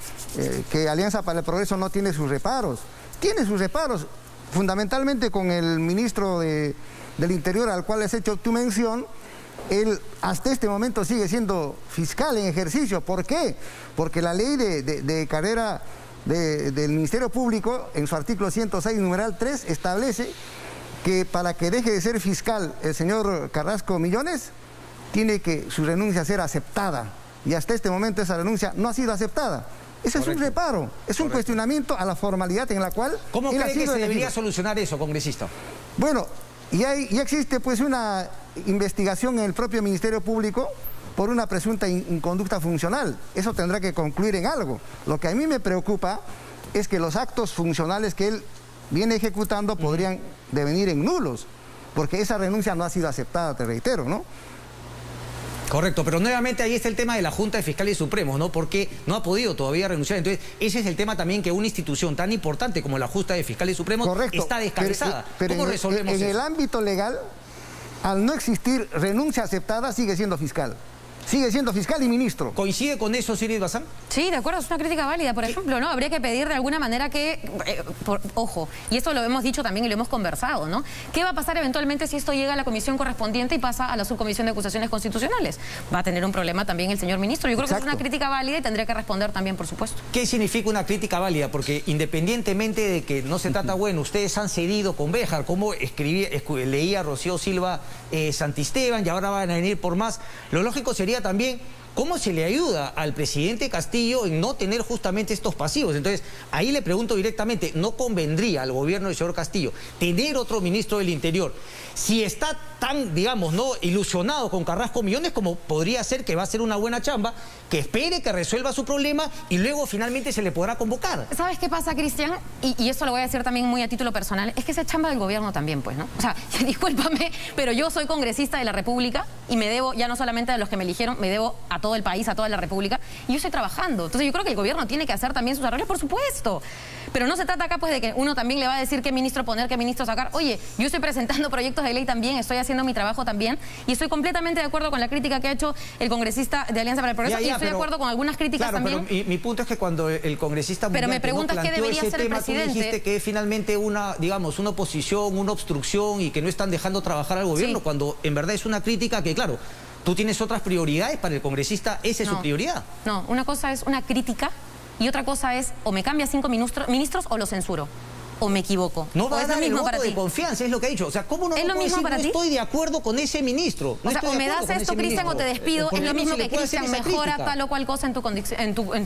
Alianza para el Progreso no tiene sus reparos. Tiene sus reparos, fundamentalmente con el ministro del Interior, al cual has hecho tu mención. Él hasta este momento sigue siendo fiscal en ejercicio. ¿Por qué? Porque la ley de carrera del Ministerio Público, en su artículo 106, numeral 3, establece que para que deje de ser fiscal el señor Carrasco Millones, tiene que su renuncia ser aceptada. Y hasta este momento esa renuncia no ha sido aceptada. Ese es un reparo, es un cuestionamiento a la formalidad en la cual... ¿Cómo cree que se debería solucionar eso, congresista? Bueno, ya existe pues una investigación en el propio Ministerio Público por una presunta inconducta funcional. Eso tendrá que concluir en algo. Lo que a mí me preocupa es que los actos funcionales que él viene ejecutando podrían devenir en nulos, porque esa renuncia no ha sido aceptada, te reitero, ¿no? Correcto, pero nuevamente ahí está el tema de la Junta de Fiscales Supremos, ¿no? Porque no ha podido todavía renunciar. Entonces, ese es el tema también, que una institución tan importante como la Junta de Fiscales Supremos está descabezada. Pero ¿cómo resolvemos eso? En el ámbito legal, al no existir renuncia aceptada, sigue siendo fiscal. Sigue siendo fiscal y ministro. ¿Coincide con eso, Siris Bazán? Sí, de acuerdo, es una crítica válida, por ejemplo, ¿no? Habría que pedir de alguna manera que, ojo, y esto lo hemos dicho también y lo hemos conversado, ¿no? ¿Qué va a pasar eventualmente si esto llega a la comisión correspondiente y pasa a la subcomisión de acusaciones constitucionales? Va a tener un problema también el señor ministro. Yo creo que es una crítica válida y tendría que responder también, por supuesto. ¿Qué significa una crítica válida? Porque independientemente de que no se trata, bueno, ustedes han cedido con Béjar, como leía Rocío Silva Santisteban, y ahora van a venir por más. Lo lógico sería también cómo se le ayuda al presidente Castillo en no tener justamente estos pasivos. Entonces, ahí le pregunto directamente, ¿no convendría al gobierno del señor Castillo tener otro ministro del Interior? Si está tan, digamos, no ilusionado con Carrasco Millones, como podría ser que va a ser una buena chamba, que espere que resuelva su problema y luego finalmente se le podrá convocar. ¿Sabes qué pasa, Cristian? Y esto lo voy a decir también muy a título personal, es que esa chamba del gobierno también, pues, ¿no? O sea, discúlpame, pero yo soy congresista de la República y me debo, ya no solamente a los que me eligieron, me debo a todo el país, a toda la República, y yo estoy trabajando. Entonces yo creo que el gobierno tiene que hacer también sus arreglos, por supuesto. Pero no se trata acá, pues, de que uno también le va a decir qué ministro poner, qué ministro sacar. Oye, yo estoy presentando proyectos de ley también, estoy haciendo mi trabajo también, y estoy completamente de acuerdo con la crítica que ha hecho el congresista de Alianza para el Progreso, y estoy de acuerdo con algunas críticas también. Pero mi punto es que cuando el congresista... Pero me preguntas qué debería hacer el presidente. Tú dijiste que es finalmente una, digamos, una oposición, una obstrucción y que no están dejando trabajar al gobierno, cuando en verdad es una crítica que, claro, tú tienes otras prioridades para el congresista, esa es su prioridad. No, una cosa es una crítica y otra cosa es o me cambia 5 ministros o lo censuro. ¿O me equivoco? No va a dar el voto para de confianza, es lo que ha dicho. O sea, ¿cómo no ¿Es lo mismo para ti? No estoy de acuerdo con ese ministro? O sea, o me das esto, Cristian, o te despido. ¿Es lo mismo que Cristian mejora tal o cual cosa en tu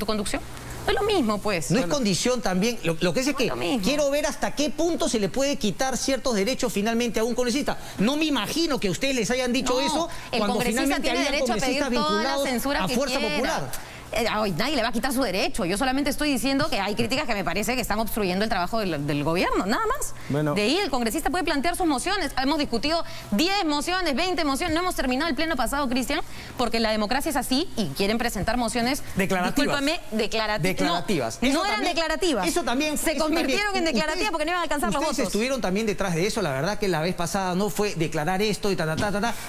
conducción? No es lo mismo, pues. No es condición también. Lo que es que mismo. Quiero ver hasta qué punto se le puede quitar ciertos derechos finalmente a un congresista. No me imagino que ustedes les hayan dicho eso el cuando congresista finalmente tiene había derecho a pedir congresistas toda la vinculados censura a que Fuerza quiera. Popular. Nadie le va a quitar su derecho. Yo solamente estoy diciendo que hay críticas que me parece que están obstruyendo el trabajo del gobierno, nada más. Bueno. De ahí el congresista puede plantear sus mociones. Hemos discutido 10 mociones, 20 mociones. No hemos terminado el pleno pasado, Cristian, porque la democracia es así y quieren presentar mociones... Declarativas. Discúlpame, declarativas. No eran declarativas. Eso también... Se convirtieron en declarativas porque no iban a alcanzar los votos. Ustedes estuvieron también detrás de eso. La verdad que la vez pasada no fue declarar esto y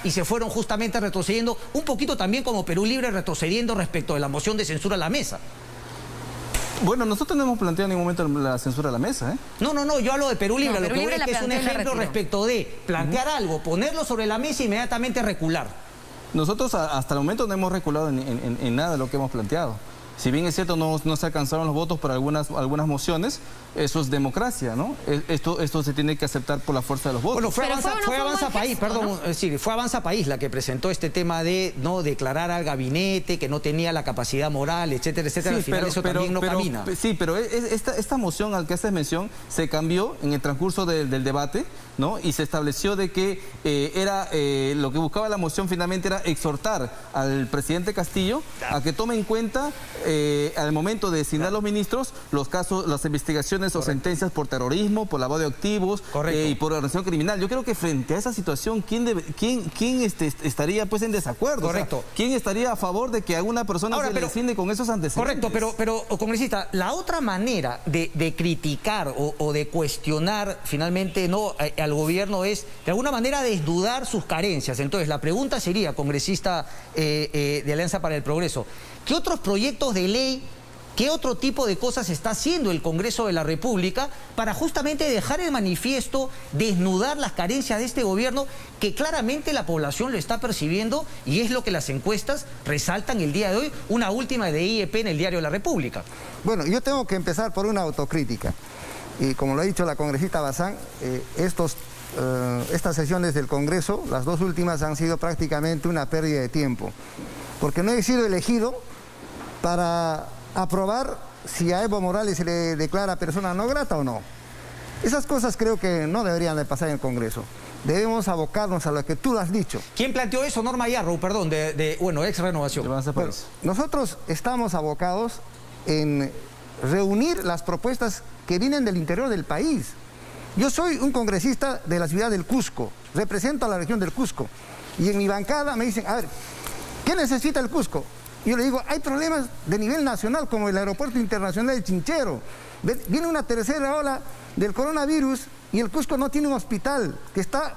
y se fueron justamente retrocediendo un poquito también como Perú Libre retrocediendo respecto de la moción de censura a la mesa. Bueno, nosotros no hemos planteado en ningún momento la censura a la mesa, ¿eh? No, yo hablo de Perú Libre. No, lo Perú que voy Libre es que la es un planteó y la ejemplo retiró. respecto de plantear algo, ponerlo sobre la mesa e inmediatamente recular. Nosotros hasta el momento no hemos reculado en nada de lo que hemos planteado. Si bien es cierto, no se alcanzaron los votos para algunas mociones, eso es democracia, ¿no? Esto se tiene que aceptar por la fuerza de los votos. Bueno, fue Pero fue Avanza País, gesto, perdón, sí, fue Avanza País la que presentó este tema de no declarar al gabinete, que no tenía la capacidad moral, etcétera, etcétera. Al final eso también no camina. Sí, pero esta moción al que haces mención se cambió en el transcurso del debate, ¿no? Y se estableció de que lo que buscaba la moción finalmente era exhortar al presidente Castillo a que tome en cuenta al momento de designar los ministros los casos, las investigaciones o sentencias por terrorismo, por lavado de activos y por organización criminal. Yo creo que frente a esa situación, ¿quién estaría pues en desacuerdo? Correcto. O sea, ¿quién estaría a favor de que a una persona se le designe con esos antecedentes? Correcto, pero congresista, la otra manera de criticar o de cuestionar finalmente al gobierno es de alguna manera desnudar sus carencias. Entonces la pregunta sería, congresista de Alianza para el Progreso, ¿qué otros proyectos de ley, qué otro tipo de cosas está haciendo el Congreso de la República para justamente dejar en manifiesto, desnudar las carencias de este gobierno que claramente la población lo está percibiendo y es lo que las encuestas resaltan el día de hoy? Una última de IEP en el Diario de la República. Bueno, yo tengo que empezar por una autocrítica. Y como lo ha dicho la congresista Bazán, estas sesiones del Congreso, las dos últimas, han sido prácticamente una pérdida de tiempo. Porque no he sido elegido para aprobar si a Evo Morales se le declara persona no grata o no. Esas cosas creo que no deberían de pasar en el Congreso. Debemos abocarnos a lo que tú has dicho. ¿Quién planteó eso? Norma Yarrow, perdón, ex Renovación. Bueno, nosotros estamos abocados en reunir las propuestas que vienen del interior del país. Yo soy un congresista de la ciudad del Cusco, represento a la región del Cusco. Y en mi bancada me dicen, a ver, ¿qué necesita el Cusco? Y yo le digo, hay problemas de nivel nacional como el aeropuerto internacional de Chinchero. Viene una tercera ola del coronavirus y el Cusco no tiene un hospital que está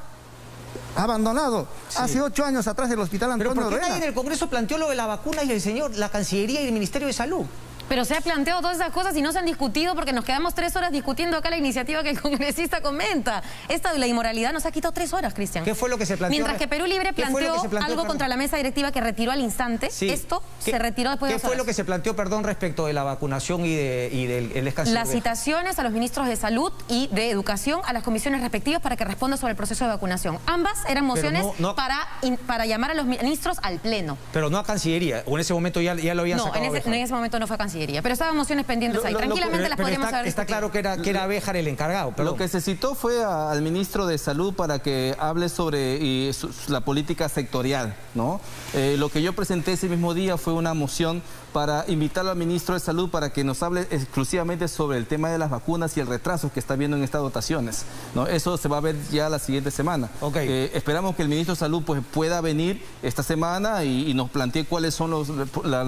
abandonado. Sí. Hace 8 años atrás el hospital Antonio Pero ¿por qué Reina. nadie en el Congreso planteó lo de la vacuna y la Cancillería y el Ministerio de Salud? Pero se ha planteado todas esas cosas y no se han discutido porque nos quedamos 3 horas discutiendo acá la iniciativa que el congresista comenta. Esta de la inmoralidad nos ha quitado 3 horas, Cristian. ¿Qué fue lo que se planteó? Mientras que Perú Libre planteó algo contra la mesa directiva que retiró al instante, sí. Esto se retiró después de 2 horas. ¿Qué fue lo que se planteó, perdón, respecto de la vacunación y del escasez? Las citaciones a los ministros de Salud y de Educación a las comisiones respectivas para que respondan sobre el proceso de vacunación. Ambas eran mociones para llamar a los ministros al Pleno. Pero no a Cancillería, o en ese momento ya lo habían sacado. No, en ese momento no fue a Cancillería, pero estaban mociones pendientes ahí. Tranquilamente las podríamos haber Está claro que era Béjar el encargado. Perdón. Lo que se citó fue al ministro de Salud para que hable sobre la política sectorial, ¿no? Lo que yo presenté ese mismo día fue una moción para invitarlo al ministro de Salud para que nos hable exclusivamente sobre el tema de las vacunas y el retraso que está viendo en estas dotaciones, ¿no? Eso se va a ver ya la siguiente semana. Okay. Esperamos que el ministro de Salud pues, pueda venir esta semana y nos plantee cuáles son los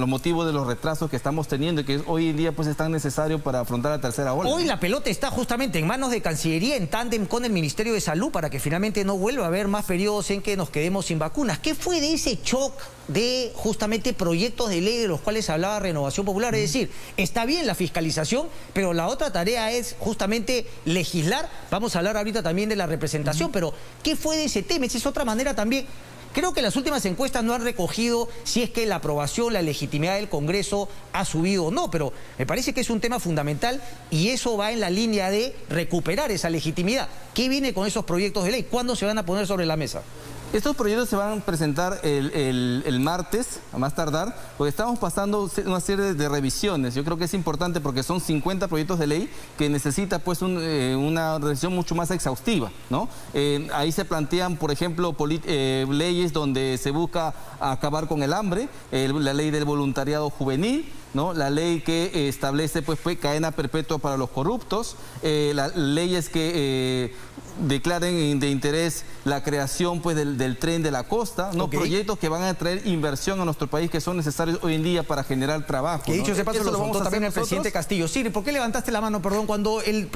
motivos de los retrasos que estamos teniendo y que hoy en día pues, es tan necesario para afrontar la tercera ola. Hoy la pelota está justamente en manos de Cancillería en tándem con el Ministerio de Salud para que finalmente no vuelva a haber más periodos en que nos quedemos sin vacunas. ¿Qué fue de ese shock de justamente proyectos de ley de los cuales hablaba Renovación Popular? Es decir, está bien la fiscalización, pero la otra tarea es justamente legislar. Vamos a hablar ahorita también de la representación, pero ¿qué fue de ese tema? Esa es otra manera también. Creo que las últimas encuestas no han recogido si es que la aprobación, la legitimidad del Congreso ha subido o no, pero me parece que es un tema fundamental y eso va en la línea de recuperar esa legitimidad. ¿Qué viene con esos proyectos de ley? ¿Cuándo se van a poner sobre la mesa? Estos proyectos se van a presentar el martes, a más tardar, porque estamos pasando una serie de revisiones. Yo creo que es importante porque son 50 proyectos de ley que necesita pues una revisión mucho más exhaustiva, ¿no? Ahí se plantean, por ejemplo, leyes donde se busca acabar con el hambre, la ley del voluntariado juvenil, ¿no? La ley que establece pues cadena perpetua para los corruptos, las leyes que declaren de interés la creación pues del tren de la costa, ¿no? Proyectos que van a traer inversión a nuestro país que son necesarios hoy en día para generar trabajo. Que dicho ese paso lo vamos también el presidente Castillo. Siri, ¿por qué levantaste la mano, perdón, cuando él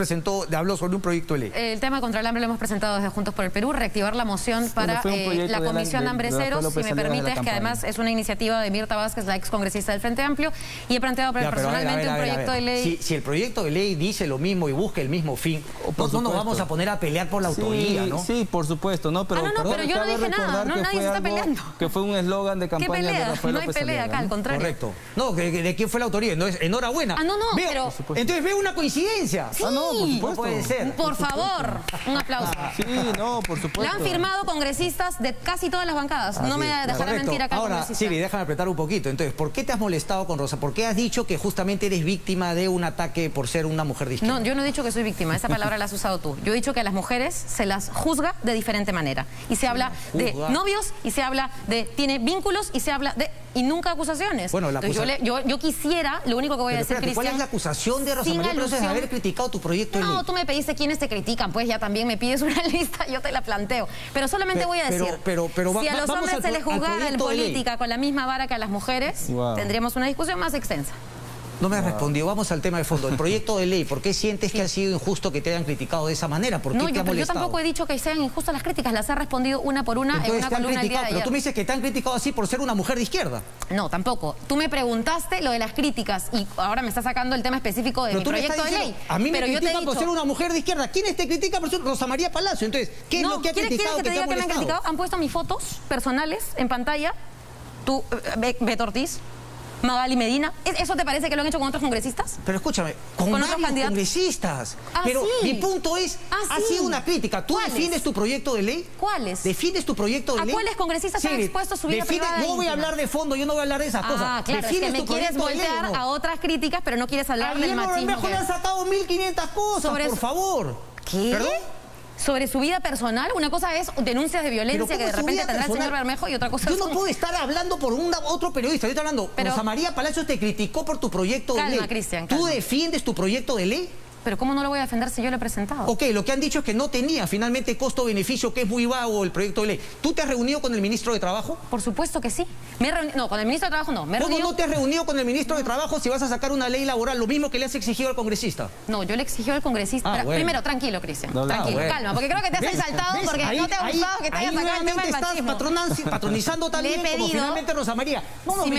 habló sobre un proyecto de ley? El tema contra el hambre lo hemos presentado desde Juntos por el Perú, reactivar la moción para la Comisión Hambre Cero, si me permites, que además es una iniciativa de Mirta Vázquez, la ex congresista del Frente Amplio, y he planteado personalmente un proyecto de ley. Si el proyecto de ley dice lo mismo y busca el mismo fin, no nos vamos a poner a pelear por la autoría, ¿no? Sí, por supuesto, ¿no? Pero, pero yo no dije nada, nadie se está peleando. Que fue un eslogan de campaña. ¿Qué pelea? No hay pelea acá, al contrario. Correcto. No, ¿de quién fue la autoría? No, enhorabuena. Pero... Entonces veo una coincidencia. Sí, no, por supuesto. No puede ser. Por favor, un aplauso. Sí, no, por supuesto. La han firmado congresistas de casi todas las bancadas. No me dejará mentir acá. Ahora, Siri, déjame apretar un poquito. Entonces, ¿por qué te has molestado con Rosa? ¿Por qué has dicho que justamente eres víctima de un ataque por ser una mujer de izquierda? No, yo no he dicho que soy víctima. Esa palabra la has usado tú. Yo he dicho que a las mujeres se las juzga de diferente manera. Y se habla de novios, y se habla de tiene vínculos, y se habla de... y nunca acusaciones. Bueno, yo quisiera, lo único que voy a decir, Cristian... ¿Cuál es la acusación de Rosa María Palacios de haber criticado tu proyecto de ley? No, tú me pediste quiénes te critican, pues ya también me pides una lista, yo te la planteo. Pero solamente voy a decir, si a los hombres se les juzgara en política con la misma vara que a las mujeres, tendríamos una discusión más extensa. No me has respondido. Vamos al tema de fondo. El proyecto de ley, ¿por qué sientes que ha sido injusto que te hayan criticado de esa manera? ¿Por qué te ha molestado? Yo tampoco he dicho que sean injustas las críticas. Las he respondido una por una en una columna el día de ayer. Pero tú me dices que te han criticado así por ser una mujer de izquierda. No, tampoco. Tú me preguntaste lo de las críticas y ahora me estás sacando el tema específico de mi proyecto de ley. A mí me critican por ser una mujer de izquierda. ¿Quiénes te critican por ser Rosa María Palacio? Entonces, ¿qué es lo que ha criticado que te ha molestado? ¿Quieres que me han criticado? Han puesto mis fotos personales en pantalla. Tú, Beto Ortiz, Magali Medina. ¿Eso te parece que lo han hecho con otros congresistas? Pero escúchame, con varios congresistas. Pero mi punto es, ha sido una crítica. ¿Tú defiendes tu proyecto de ley? ¿Cuáles? ¿Defiendes tu proyecto de ley? ¿A cuáles congresistas han expuesto su vida privada? No voy a hablar de fondo, yo no voy a hablar de esas cosas. Claro, es que me quieres voltear a otras críticas, pero no quieres hablar del machismo. Mejor le han sacado 1500 cosas, por favor. ¿Qué? ¿Perdón? Sobre su vida personal, una cosa es denuncias de violencia que de repente tendrá el señor Bermejo y otra cosa es... Yo no puedo estar hablando por otro periodista, yo estoy hablando, Rosa María Palacios te criticó por tu proyecto de ley. Calma, Cristian, ¿Tú defiendes tu proyecto de ley? Pero ¿cómo no lo voy a defender si yo lo he presentado? Ok, lo que han dicho es que no tenía finalmente costo-beneficio, que es muy vago el proyecto de ley. ¿Tú te has reunido con el ministro de Trabajo? Por supuesto que sí. No, con el ministro de Trabajo no. ¿Cómo no te has reunido con el ministro de Trabajo si vas a sacar una ley laboral? Lo mismo que le has exigido al congresista. No, yo le exigí al congresista... Bueno. Primero, tranquilo, Cristian. Tranquilo, calma, porque creo que te has exaltado porque no te ha gustado que te haya sacado el tema del machismo. Estás patronizando también como finalmente Rosa María. Si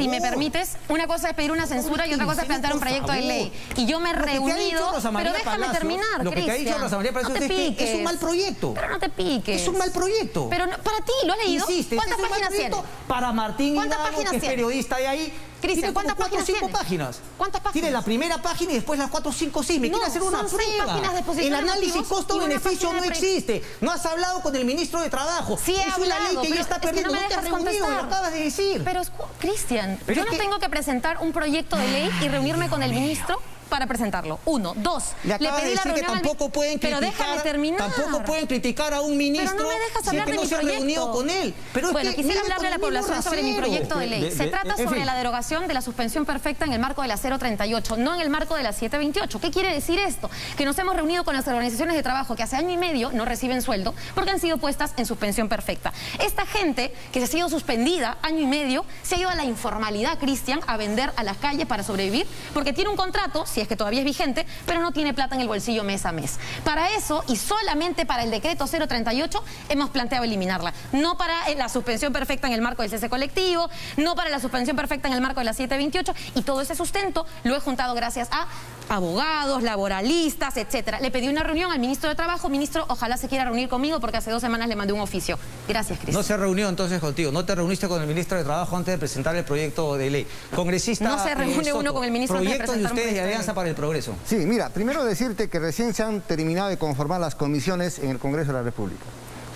me permites, una cosa es pedir una censura y otra cosa es plantear un proyecto de ley. Y yo me he reunido... Pero déjame terminar, Lo que te ha dicho Rosa María Palacios es que es un mal proyecto. Pero no te piques. Es un mal proyecto. Pero para ti, ¿lo has leído? ¿Cuántas páginas tiene? Para Martín Hidalgo, que es periodista de ahí. Cristian, ¿cuántas páginas tiene? 4 o 5 páginas. ¿Cuántas páginas? Tiene la primera página y después las 4, 5, 6. Me quiere hacer una prueba. El análisis costo-beneficio no existe. No has hablado con el ministro de Trabajo. Sí he hablado, es una ley que ya está perdiendo. No te has reunido, lo acabas de decir. Pero, Cristian, yo no tengo que presentar un proyecto de ley y reunirme con el ministro para presentarlo. 1, 2. Le pedí la reunión que tampoco pueden criticar. Pero déjame terminar. Tampoco pueden criticar a un ministro. Pero no me dejas hablar de mi proyecto. Se ha reunido con él. Pero bueno, quisiera hablarle a la población sobre mi proyecto de ley. Se trata sobre la derogación de la suspensión perfecta en el marco de la 038, no en el marco de la 728. ¿Qué quiere decir esto? Que nos hemos reunido con las organizaciones de trabajo que hace año y medio no reciben sueldo porque han sido puestas en suspensión perfecta. Esta gente que se ha sido suspendida año y medio se ha ido a la informalidad, Cristian, a vender a las calles para sobrevivir porque tiene un contrato, si es que todavía es vigente, pero no tiene plata en el bolsillo mes a mes. Para eso, y solamente para el decreto 038, hemos planteado eliminarla. No para la suspensión perfecta en el marco del cese colectivo, no para la suspensión perfecta en el marco de la 728, y todo ese sustento lo he juntado gracias a abogados, laboralistas, etcétera. Le pedí una reunión al ministro de Trabajo. Ministro, ojalá se quiera reunir conmigo porque hace 2 semanas le mandé un oficio. Gracias, Cristian. No se reunió entonces contigo, no te reuniste con el ministro de Trabajo antes de presentar el proyecto de ley. Congresista no se reúne uno con el ministro antes de presentar proyecto de ustedes de Alianza para el Progreso. Sí, mira, primero decirte que recién se han terminado de conformar las comisiones en el Congreso de la República.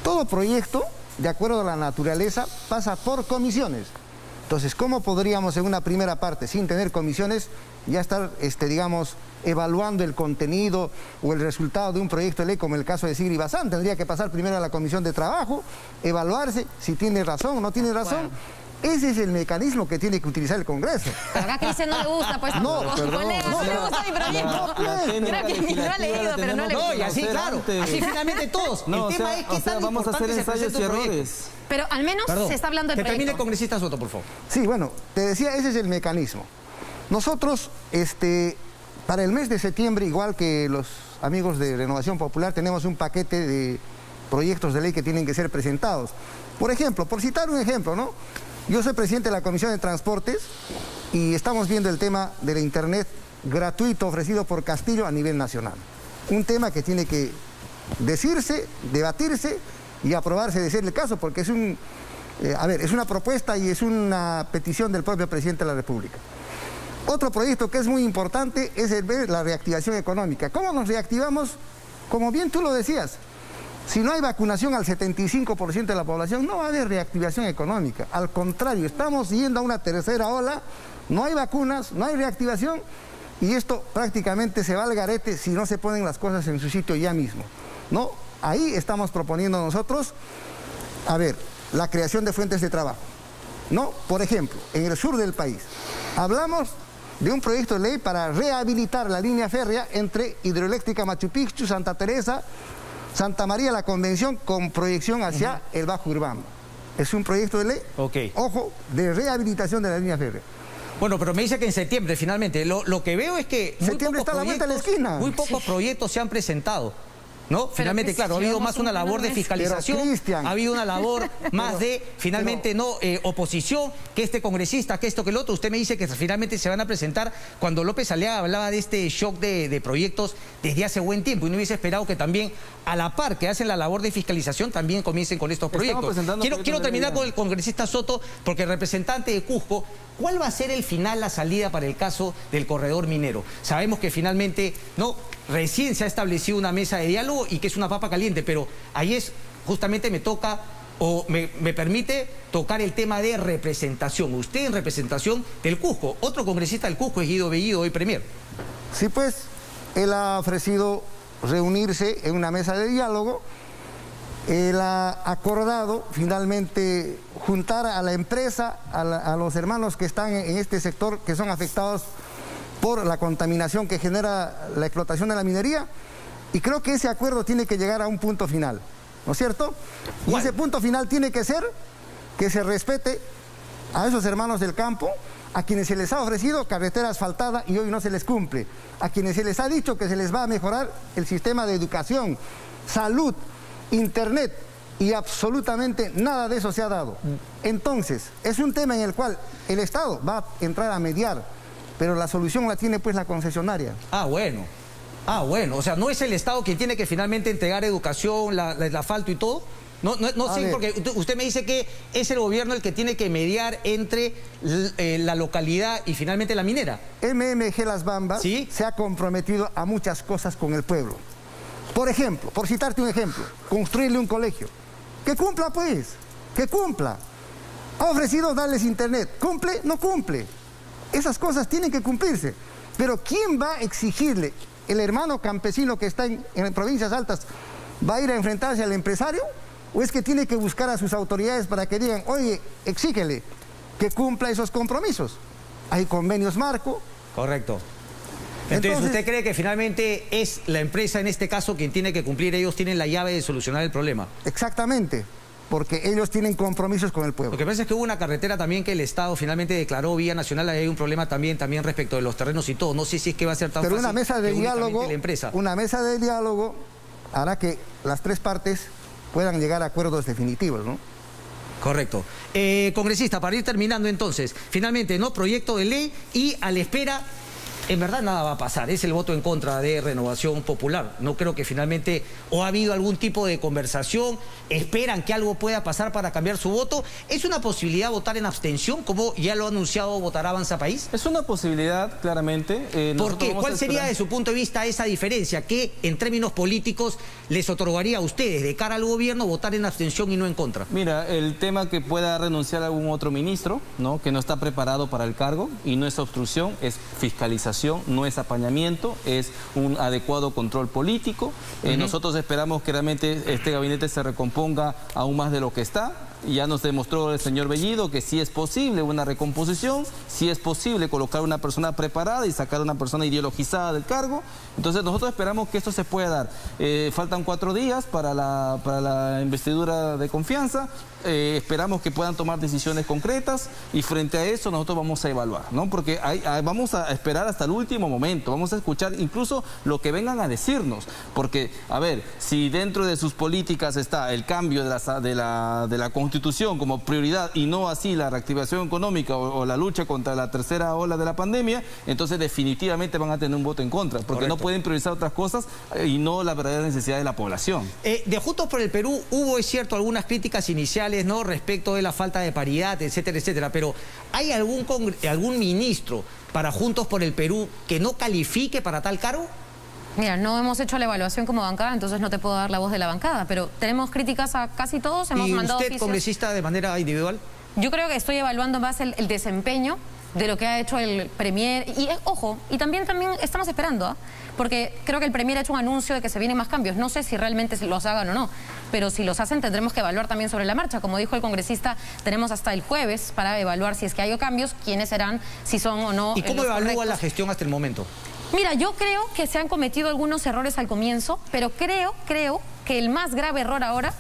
Todo proyecto, de acuerdo a la naturaleza, pasa por comisiones. Entonces, ¿cómo podríamos en una primera parte, sin tener comisiones, ya estar, digamos, evaluando el contenido o el resultado de un proyecto de ley como el caso de Sigrid Bazán? Tendría que pasar primero a la Comisión de Trabajo, evaluarse si tiene razón o no tiene razón. Ese es el mecanismo que tiene que utilizar el Congreso. Pero acá a Cristian no le gusta, pues, no, colega, no le gusta mi proyecto. Creo que lo ha leído, pero no le gusta. No, y así, claro, así finalmente todos. No, el tema es que tan vamos a hacer ensayos y errores. Pero al menos se está hablando del proyecto. Que termine, congresista Soto, por favor. Sí, bueno, te decía, ese es el mecanismo. Nosotros, para el mes de septiembre, igual que los amigos de Renovación Popular, tenemos un paquete de proyectos de ley que tienen que ser presentados. Por ejemplo, por citar un ejemplo, ¿no? Yo soy presidente de la Comisión de Transportes y estamos viendo el tema de la Internet gratuito ofrecido por Castillo a nivel nacional. Un tema que tiene que decirse, debatirse y aprobarse de ser el caso, porque es es una propuesta y es una petición del propio presidente de la República. Otro proyecto que es muy importante es el ver la reactivación económica. ¿Cómo nos reactivamos? Como bien tú lo decías, si no hay vacunación al 75% de la población, no va a haber reactivación económica. Al contrario, estamos yendo a una tercera ola, no hay vacunas, no hay reactivación, y esto prácticamente se va al garete si no se ponen las cosas en su sitio ya mismo, ¿no? Ahí estamos proponiendo nosotros, la creación de fuentes de trabajo, ¿no? Por ejemplo, en el sur del país, hablamos de un proyecto de ley para rehabilitar la línea férrea entre Hidroeléctrica Machu Picchu, Santa Teresa, Santa María, la Convención, con proyección hacia el Bajo Urbano. Es un proyecto de ley, ojo, de rehabilitación de la línea férrea. Bueno, pero me dice que en septiembre, finalmente. Lo que veo es que septiembre está a la vuelta de la esquina. Muy pocos proyectos se han presentado, ¿no? Finalmente, claro, ha habido más una labor de fiscalización, ha habido una labor más de, finalmente, oposición, que este congresista, que esto, que el otro. Usted me dice que finalmente se van a presentar cuando López Aliaga hablaba de este shock de proyectos desde hace buen tiempo, y no hubiese esperado que también, a la par que hacen la labor de fiscalización, también comiencen con estos proyectos. Quiero terminar con el congresista Soto, porque el representante de Cusco, ¿cuál va a ser el final, la salida para el caso del corredor minero? Sabemos que finalmente, recién se ha establecido una mesa de diálogo y que es una papa caliente, pero ahí justamente me toca, o me permite tocar el tema de representación. Usted en representación del Cusco, otro congresista del Cusco es Guido Bellido, hoy premier. Sí, pues, él ha ofrecido reunirse en una mesa de diálogo. Él ha acordado finalmente juntar a la empresa, a los hermanos que están en este sector, que son afectados por la contaminación que genera la explotación de la minería, y creo que ese acuerdo tiene que llegar a un punto final, ¿no es cierto? Y ese punto final tiene que ser que se respete a esos hermanos del campo, a quienes se les ha ofrecido carretera asfaltada y hoy no se les cumple, a quienes se les ha dicho que se les va a mejorar el sistema de educación, salud, internet, y absolutamente nada de eso se ha dado. Entonces, es un tema en el cual el Estado va a entrar a mediar, pero la solución la tiene pues la concesionaria. Bueno, o sea, ¿no es el Estado quien tiene que finalmente entregar educación, el asfalto y todo? No sé, porque usted me dice que es el gobierno el que tiene que mediar entre la localidad y finalmente la minera. MMG Las Bambas se ha comprometido a muchas cosas con el pueblo. Por ejemplo, por citarte un ejemplo, construirle un colegio. Que cumpla pues, que cumpla. Ha ofrecido darles internet. ¿Cumple? No cumple. Esas cosas tienen que cumplirse. Pero ¿quién va a exigirle? ¿El hermano campesino que está en provincias altas va a ir a enfrentarse al empresario? ¿O es que tiene que buscar a sus autoridades para que digan, oye, exígele que cumpla esos compromisos? Hay convenios marco. Correcto. Entonces, ¿usted cree que finalmente es la empresa en este caso quien tiene que cumplir? Ellos tienen la llave de solucionar el problema. Exactamente, porque ellos tienen compromisos con el pueblo. Lo que pasa es que hubo una carretera también que el Estado finalmente declaró vía nacional. Ahí hay un problema también respecto de los terrenos y todo. No sé si es que va a ser tan fácil. Pero una mesa de diálogo hará que las tres partes puedan llegar a acuerdos definitivos, ¿no? Correcto. Congresista, para ir terminando entonces, finalmente, proyecto de ley y a la espera en verdad nada va a pasar. Es el voto en contra de Renovación Popular. No creo que finalmente o ha habido algún tipo de conversación, esperan que algo pueda pasar para cambiar su voto. ¿Es una posibilidad votar en abstención, como ya lo ha anunciado Votará Avanza País? Es una posibilidad, claramente. ¿Por qué? ¿Cuál sería de su punto de vista esa diferencia que en términos políticos les otorgaría a ustedes de cara al gobierno votar en abstención y no en contra? Mira, el tema que pueda renunciar algún otro ministro, ¿no?, que no está preparado para el cargo, y no es obstrucción, es fiscalización, no es apañamiento, es un adecuado control político. Nosotros esperamos que realmente este gabinete se recomponga aún más de lo que está. Ya nos demostró el señor Bellido que sí es posible una recomposición, sí es posible colocar una persona preparada y sacar a una persona ideologizada del cargo. Entonces nosotros esperamos que esto se pueda dar. Faltan 4 días para la investidura de confianza. Esperamos que puedan tomar decisiones concretas y frente a eso nosotros vamos a evaluar, ¿no? Porque vamos a esperar hasta el último momento, vamos a escuchar incluso lo que vengan a decirnos, porque, a ver, si dentro de sus políticas está el cambio de la Constitución como prioridad y no así la reactivación económica o la lucha contra la tercera ola de la pandemia, entonces definitivamente van a tener un voto en contra, porque correcto, no pueden priorizar otras cosas y no la verdadera necesidad de la población. De Juntos por el Perú hubo, es cierto, algunas críticas iniciales, ¿no?, respecto de la falta de paridad, etcétera, etcétera, pero ¿hay algún ministro para Juntos por el Perú que no califique para tal cargo? Mira, no hemos hecho la evaluación como bancada, entonces no te puedo dar la voz de la bancada, pero tenemos críticas a casi todos, hemos mandado usted, oficios. congresista, de manera individual? Yo creo que estoy evaluando más el desempeño de lo que ha hecho el Premier. Y ojo, y también estamos esperando, ¿eh? Porque creo que el Premier ha hecho un anuncio de que se vienen más cambios. No sé si realmente los hagan o no, pero si los hacen tendremos que evaluar también sobre la marcha. Como dijo el congresista, tenemos hasta el jueves para evaluar si es que hay cambios, quiénes serán, si son o no. ¿Y cómo evalúa correctos la gestión hasta el momento? Mira, yo creo que se han cometido algunos errores al comienzo, pero creo que el más grave error ahora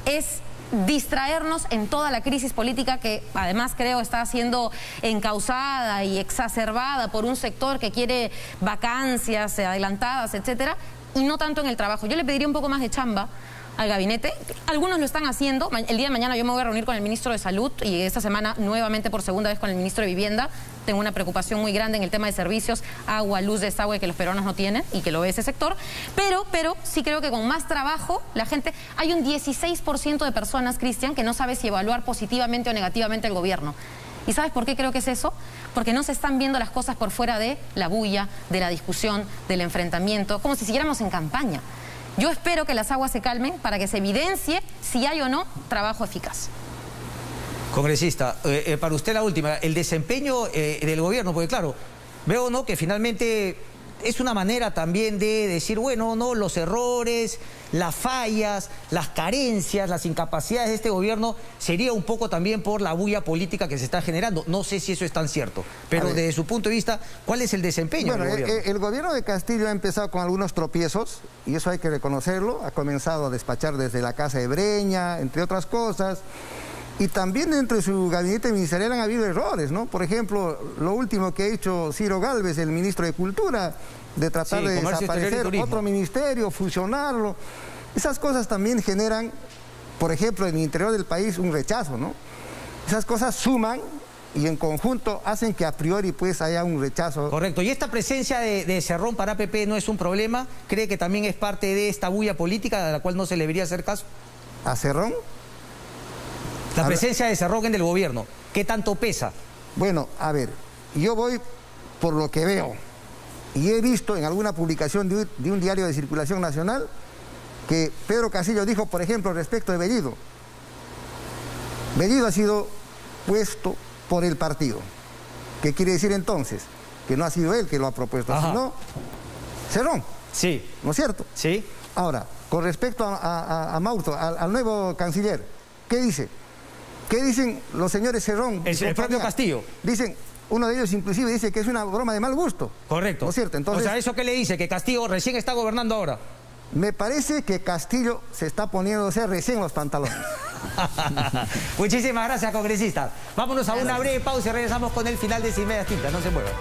es distraernos en toda la crisis política que además creo está siendo encausada y exacerbada por un sector que quiere vacancias adelantadas, etcétera, y no tanto en el trabajo. Yo le pediría un poco más de chamba al gabinete. Algunos lo están haciendo. El día de mañana yo me voy a reunir con el ministro de Salud y esta semana nuevamente por segunda vez con el ministro de Vivienda. Tengo una preocupación muy grande en el tema de servicios, agua, luz, desagüe, que los peruanos no tienen y que lo ve ese sector. Pero sí creo que con más trabajo la gente... Hay un 16% de personas, Cristian, que no sabe si evaluar positivamente o negativamente el gobierno. ¿Y sabes por qué creo que es eso? Porque no se están viendo las cosas por fuera de la bulla, de la discusión, del enfrentamiento, como si siguiéramos en campaña. Yo espero que las aguas se calmen para que se evidencie si hay o no trabajo eficaz. Congresista, para usted la última, el desempeño del gobierno, porque claro, veo, ¿no?, que finalmente es una manera también de decir, bueno, no, los errores, las fallas, las carencias, las incapacidades de este gobierno sería un poco también por la bulla política que se está generando. No sé si eso es tan cierto, pero desde su punto de vista, ¿cuál es el desempeño del gobierno? El gobierno de Castillo ha empezado con algunos tropiezos, y eso hay que reconocerlo. Ha comenzado a despachar desde la Casa de Breña, entre otras cosas. Y también dentro de su gabinete ministerial han habido errores, ¿no? Por ejemplo, lo último que ha hecho Ciro Gálvez, el ministro de Cultura, de tratar de desaparecer otro ministerio, fusionarlo. Esas cosas también generan, por ejemplo, en el interior del país un rechazo, ¿no? Esas cosas suman y en conjunto hacen que a priori pues haya un rechazo. Correcto. ¿Y esta presencia de Cerrón para APP no es un problema? ¿Cree que también es parte de esta bulla política a la cual no se le debería hacer caso? ¿A Cerrón? La presencia de Cerrón en el gobierno, ¿qué tanto pesa? Bueno, a ver, yo voy por lo que veo. Y he visto en alguna publicación de un diario de circulación nacional que Pedro Castillo dijo, por ejemplo, respecto de Bellido. Bellido ha sido puesto por el partido. ¿Qué quiere decir entonces? Que no ha sido él que lo ha propuesto, sino Cerrón. Sí. ¿No es cierto? Sí. Ahora, con respecto a Maurto, al nuevo canciller, ¿qué dice? ¿Qué dicen los señores Cerrón? El propio Castillo. Dicen, uno de ellos inclusive dice que es una broma de mal gusto. Correcto. ¿No es cierto? Entonces, o sea, ¿eso qué le dice? ¿Que Castillo recién está gobernando ahora? Me parece que Castillo se está poniéndose recién los pantalones. Muchísimas gracias, congresista. Vámonos a una breve pausa y regresamos con el final de Sin Medias Tintas. No se muevan.